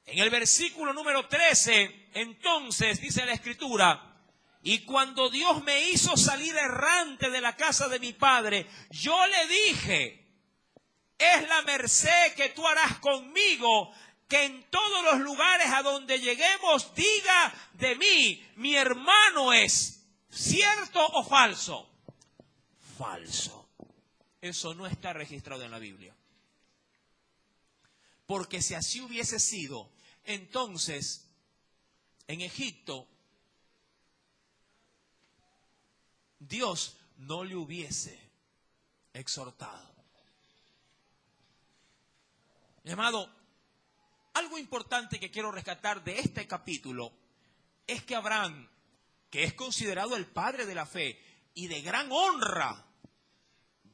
En el versículo número 13, entonces, dice la Escritura, y cuando Dios me hizo salir errante de la casa de mi padre, yo le dije, es la merced que tú harás conmigo, que en todos los lugares a donde lleguemos diga de mí, mi hermano es, ¿cierto o falso? Falso. Eso no está registrado en la Biblia. Porque si así hubiese sido, entonces, en Egipto, Dios no le hubiese exhortado. Mi amado, algo importante que quiero rescatar de este capítulo es que Abraham, que es considerado el padre de la fe y de gran honra,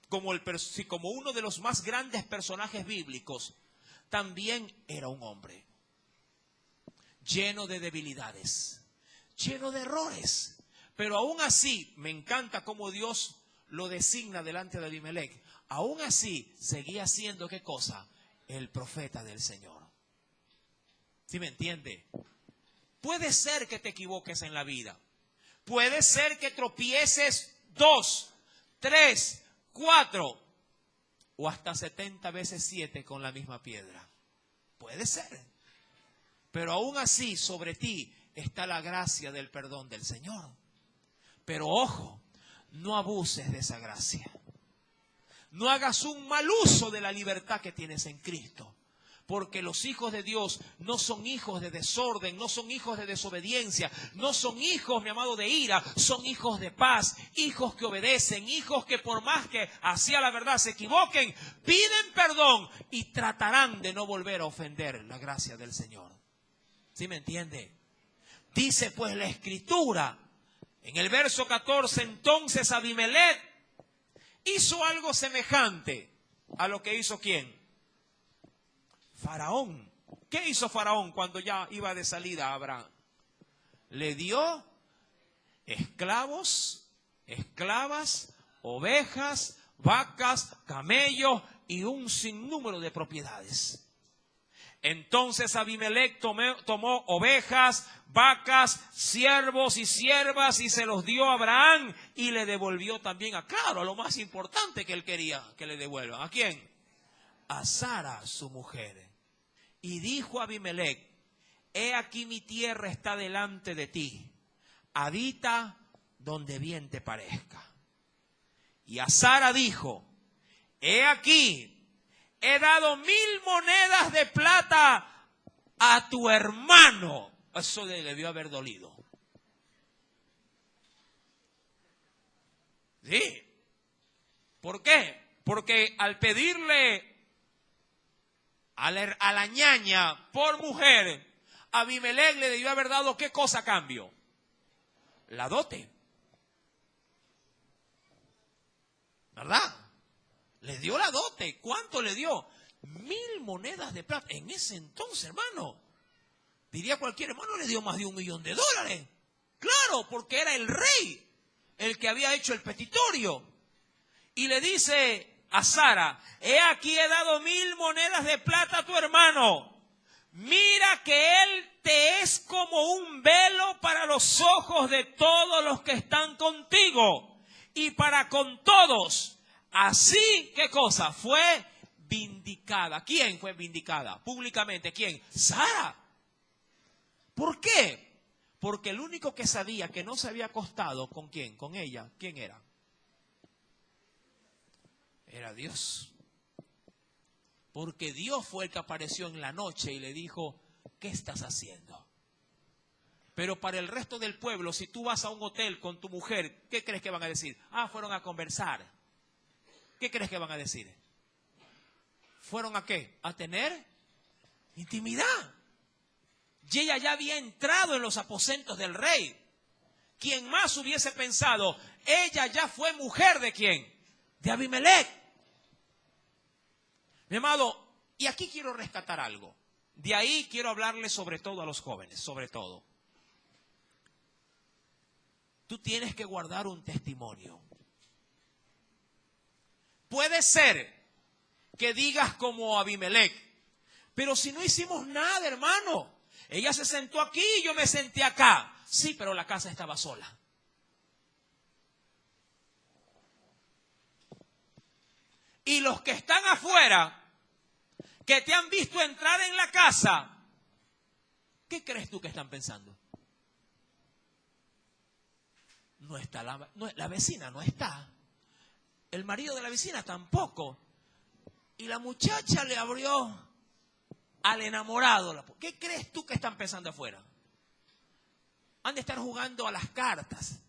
como uno de los más grandes personajes bíblicos, también era un hombre lleno de debilidades, lleno de errores. Pero aún así, me encanta cómo Dios lo designa delante de Abimelech. Aún así, seguía siendo, ¿qué cosa? El profeta del Señor. ¿Sí me entiende? Puede ser que te equivoques en la vida. Puede ser que tropieces 2, 3, 4 o hasta 70 veces 7 con la misma piedra. Puede ser. Pero aún así, sobre ti está la gracia del perdón del Señor. Pero ojo, no abuses de esa gracia. No hagas un mal uso de la libertad que tienes en Cristo. Porque los hijos de Dios no son hijos de desorden, no son hijos de desobediencia, no son hijos, mi amado, de ira, son hijos de paz, hijos que obedecen, hijos que por más que hacia la verdad se equivoquen, piden perdón y tratarán de no volver a ofender la gracia del Señor. ¿Sí me entiende? Dice pues la Escritura, en el verso 14, entonces Abimelech hizo algo semejante a lo que hizo ¿quién? Faraón. ¿Qué hizo Faraón cuando ya iba de salida a Abraham? Le dio esclavos, esclavas, ovejas, vacas, camellos y un sinnúmero de propiedades. Entonces Abimelech tomó ovejas, vacas, siervos y siervas y se los dio a Abraham y le devolvió también a lo más importante que él quería que le devuelvan. ¿A quién? A Sara, su mujer. Y dijo Abimelech, he aquí mi tierra está delante de ti, habita donde bien te parezca. Y a Sara dijo, he aquí, he dado 1000 monedas de plata a tu hermano. Eso le debió haber dolido. Sí. ¿Por qué? Porque al pedirle a la ñaña por mujer, Abimelech le debió haber dado ¿qué cosa a cambio? La dote. ¿Verdad? Le dio la dote. ¿Cuánto le dio? 1000 monedas de plata. En ese entonces, hermano, diría cualquier hermano, le dio más de $1.000.000. Claro, porque era el rey el que había hecho el petitorio. Y le dice a Sara, he aquí he dado 1000 monedas de plata a tu hermano. Mira que él te es como un velo para los ojos de todos los que están contigo y para con todos. Así, ¿qué cosa? Fue vindicado vindicada. ¿Quién fue vindicada? Públicamente, ¿quién? Sara. ¿Por qué? Porque el único que sabía que no se había acostado con quién, con ella, ¿quién era? Era Dios. Porque Dios fue el que apareció en la noche y le dijo, ¿qué estás haciendo? Pero para el resto del pueblo, si tú vas a un hotel con tu mujer, ¿qué crees que van a decir? Ah, fueron a conversar. ¿Qué crees que van a decir? ¿Fueron a qué? A tener intimidad. Y ella ya había entrado en los aposentos del rey. ¿Quién más hubiese pensado? Ella ya fue mujer ¿de quién? De Abimelech. Mi amado, y aquí quiero rescatar algo. De ahí quiero hablarle sobre todo a los jóvenes, sobre todo. Tú tienes que guardar un testimonio. Puede ser que digas como Abimelech, pero si no hicimos nada, hermano. Ella se sentó aquí y yo me senté acá. Sí, pero la casa estaba sola. Y los que están afuera, que te han visto entrar en la casa, ¿qué crees tú que están pensando? No está la vecina, no está. El marido de la vecina tampoco. Y la muchacha le abrió al enamorado. ¿Qué crees tú que están pensando afuera? Han de estar jugando a las cartas.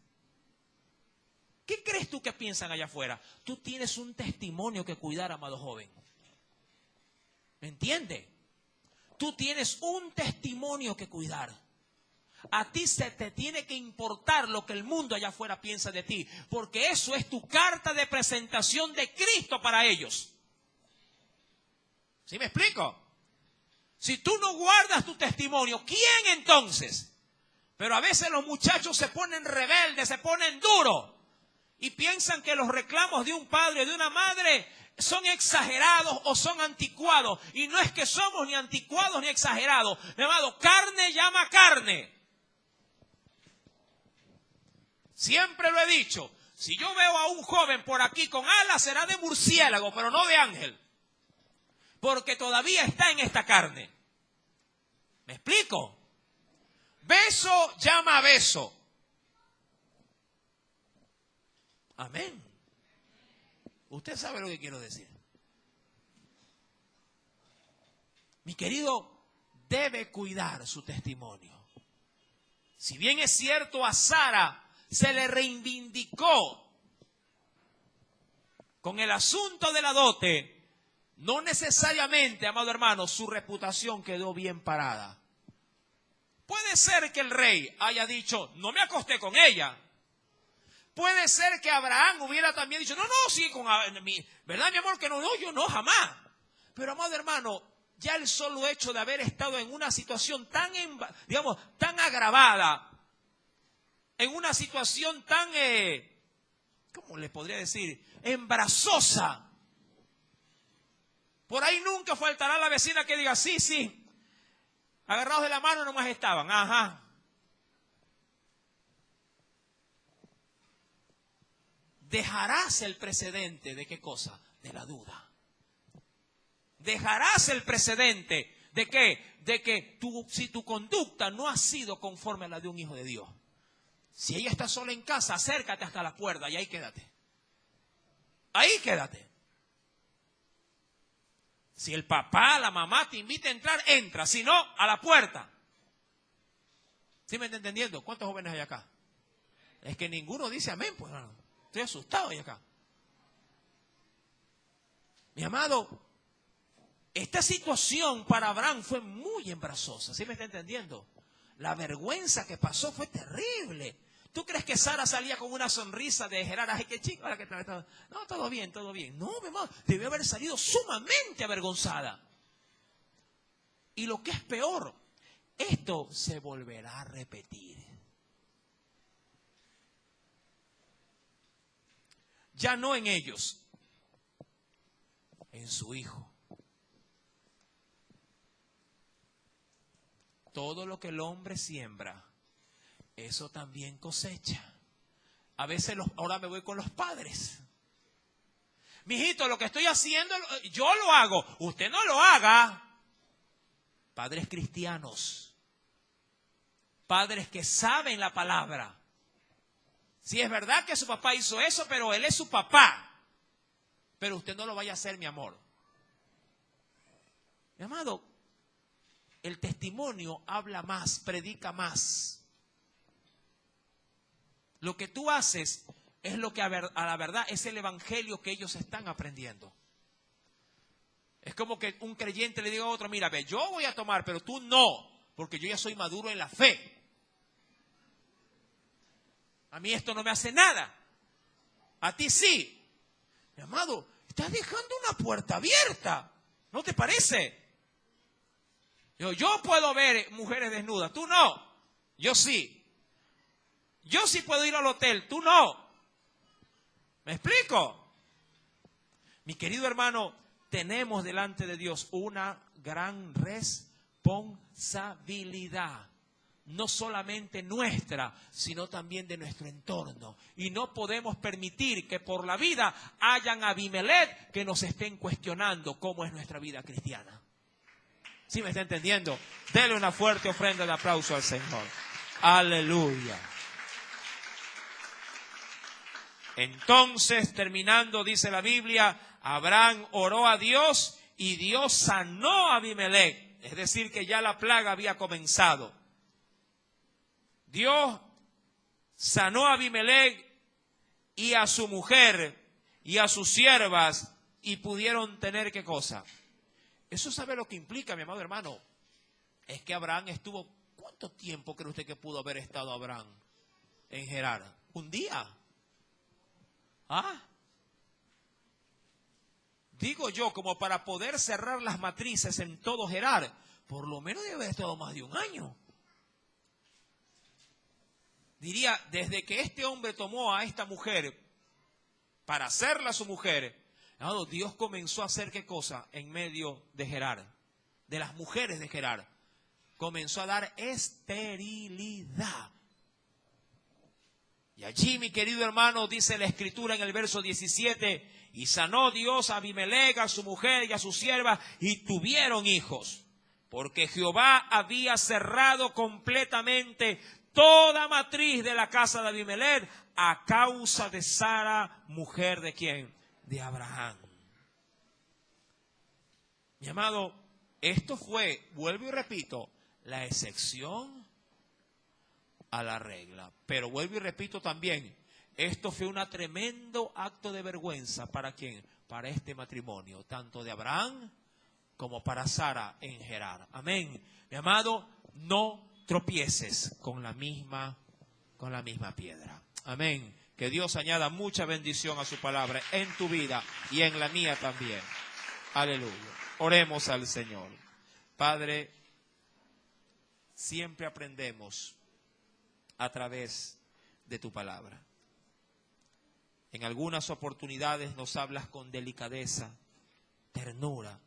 ¿Qué crees tú que piensan allá afuera? Tú tienes un testimonio que cuidar, amado joven. ¿Me entiendes? Tú tienes un testimonio que cuidar. A ti se te tiene que importar lo que el mundo allá afuera piensa de ti, porque eso es tu carta de presentación de Cristo para ellos. ¿Sí me explico? Si tú no guardas tu testimonio, ¿quién entonces? Pero a veces los muchachos se ponen rebeldes, se ponen duros y piensan que los reclamos de un padre o de una madre son exagerados o son anticuados. Y no es que somos ni anticuados ni exagerados. Mi amado, carne llama carne. Siempre lo he dicho, si yo veo a un joven por aquí con alas, será de murciélago, pero no de ángel. Porque todavía está en esta carne. ¿Me explico? Beso llama a beso. Amén. Usted sabe lo que quiero decir. Mi querido, debe cuidar su testimonio. Si bien es cierto, a Sara se le reivindicó con el asunto de la dote, no necesariamente, amado hermano, su reputación quedó bien parada. Puede ser que el rey haya dicho, no me acosté con ella. Puede ser que Abraham hubiera también dicho, no, sí, ¿verdad, mi amor? Que no, yo no, jamás. Pero, amado hermano, ya el solo hecho de haber estado en una situación tan, tan agravada, en una situación tan, ¿cómo le podría decir? Embarazosa. Por ahí nunca faltará la vecina que diga, sí, agarrados de la mano nomás estaban, ajá. Dejarás el precedente de qué cosa? De la duda. Dejarás el precedente de qué? De que si tu conducta no ha sido conforme a la de un hijo de Dios. Si ella está sola en casa, acércate hasta la puerta y ahí quédate. Ahí quédate. Si el papá, la mamá te invita a entrar, entra. Si no, a la puerta. ¿Sí me está entendiendo? ¿Cuántos jóvenes hay acá? Es que ninguno dice amén, pues hermano. Estoy asustado ahí acá. Mi amado, esta situación para Abraham fue muy embarazosa. ¿Sí me está entendiendo? La vergüenza que pasó fue terrible. ¿Tú crees que Sara salía con una sonrisa de Gerard? Ay, qué chico, ahora que está. No, todo bien. No, mi amor, debió haber salido sumamente avergonzada. Y lo que es peor, esto se volverá a repetir. Ya no en ellos, en su hijo. Todo lo que el hombre siembra, eso también cosecha. A veces ahora me voy con los padres. Mijito, lo que estoy haciendo, yo lo hago, usted no lo haga. Padres cristianos, padres que saben la palabra. Sí, es verdad que su papá hizo eso, pero él es su papá. Pero usted no lo vaya a hacer, mi amor. Mi amado, el testimonio habla más, predica más. Lo que tú haces es lo que a la verdad es el evangelio que ellos están aprendiendo. Es como que un creyente le diga a otro, mira, ve, yo voy a tomar, pero tú no, porque yo ya soy maduro en la fe. A mí esto no me hace nada. A ti sí. Mi amado, estás dejando una puerta abierta. ¿No te parece? Yo puedo ver mujeres desnudas, tú no. Yo sí. Yo sí puedo ir al hotel, tú no. ¿Me explico? Mi querido hermano, tenemos delante de Dios una gran responsabilidad. No solamente nuestra, sino también de nuestro entorno. Y no podemos permitir que por la vida hayan Abimelech que nos estén cuestionando cómo es nuestra vida cristiana. ¿Sí me está entendiendo? Dele una fuerte ofrenda de aplauso al Señor. Aleluya. Entonces, terminando, dice la Biblia, Abraham oró a Dios y Dios sanó a Abimelech. Es decir, que ya la plaga había comenzado. Dios sanó a Abimelech y a su mujer y a sus siervas y pudieron tener ¿qué cosa? Eso sabe lo que implica, mi amado hermano. Es que Abraham estuvo, ¿cuánto tiempo cree usted que pudo haber estado Abraham en Gerar? ¿Un día? ¿Ah? Digo yo, como para poder cerrar las matrices en todo Gerar, por lo menos debe haber estado más de un año. Diría, desde que este hombre tomó a esta mujer para hacerla su mujer, Dios comenzó a hacer ¿qué cosa? En medio de Gerar, de las mujeres de Gerar. Comenzó a dar esterilidad. Y allí, mi querido hermano, dice la Escritura en el verso 17, y sanó Dios a Abimelech, a su mujer y a sus siervas, y tuvieron hijos, porque Jehová había cerrado completamente toda matriz de la casa de Abimelech a causa de Sara, mujer de ¿quién? De Abraham. Mi amado, esto fue, vuelvo y repito, la excepción a la regla. Pero vuelvo y repito también, esto fue un tremendo acto de vergüenza para ¿quién? Para este matrimonio, tanto de Abraham como para Sara en Gerar. Amén. Mi amado, no tropieces con la misma piedra. Amén. Que Dios añada mucha bendición a su palabra en tu vida y en la mía también. Aleluya. Oremos al Señor. Padre, siempre aprendemos a través de tu palabra. En algunas oportunidades nos hablas con delicadeza, ternura,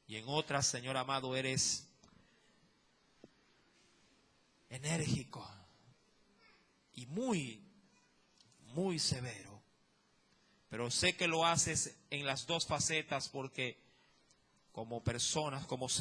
y en otras, Señor amado, eres enérgico y muy severo. Pero sé que lo haces en las dos facetas porque como personas, como seres,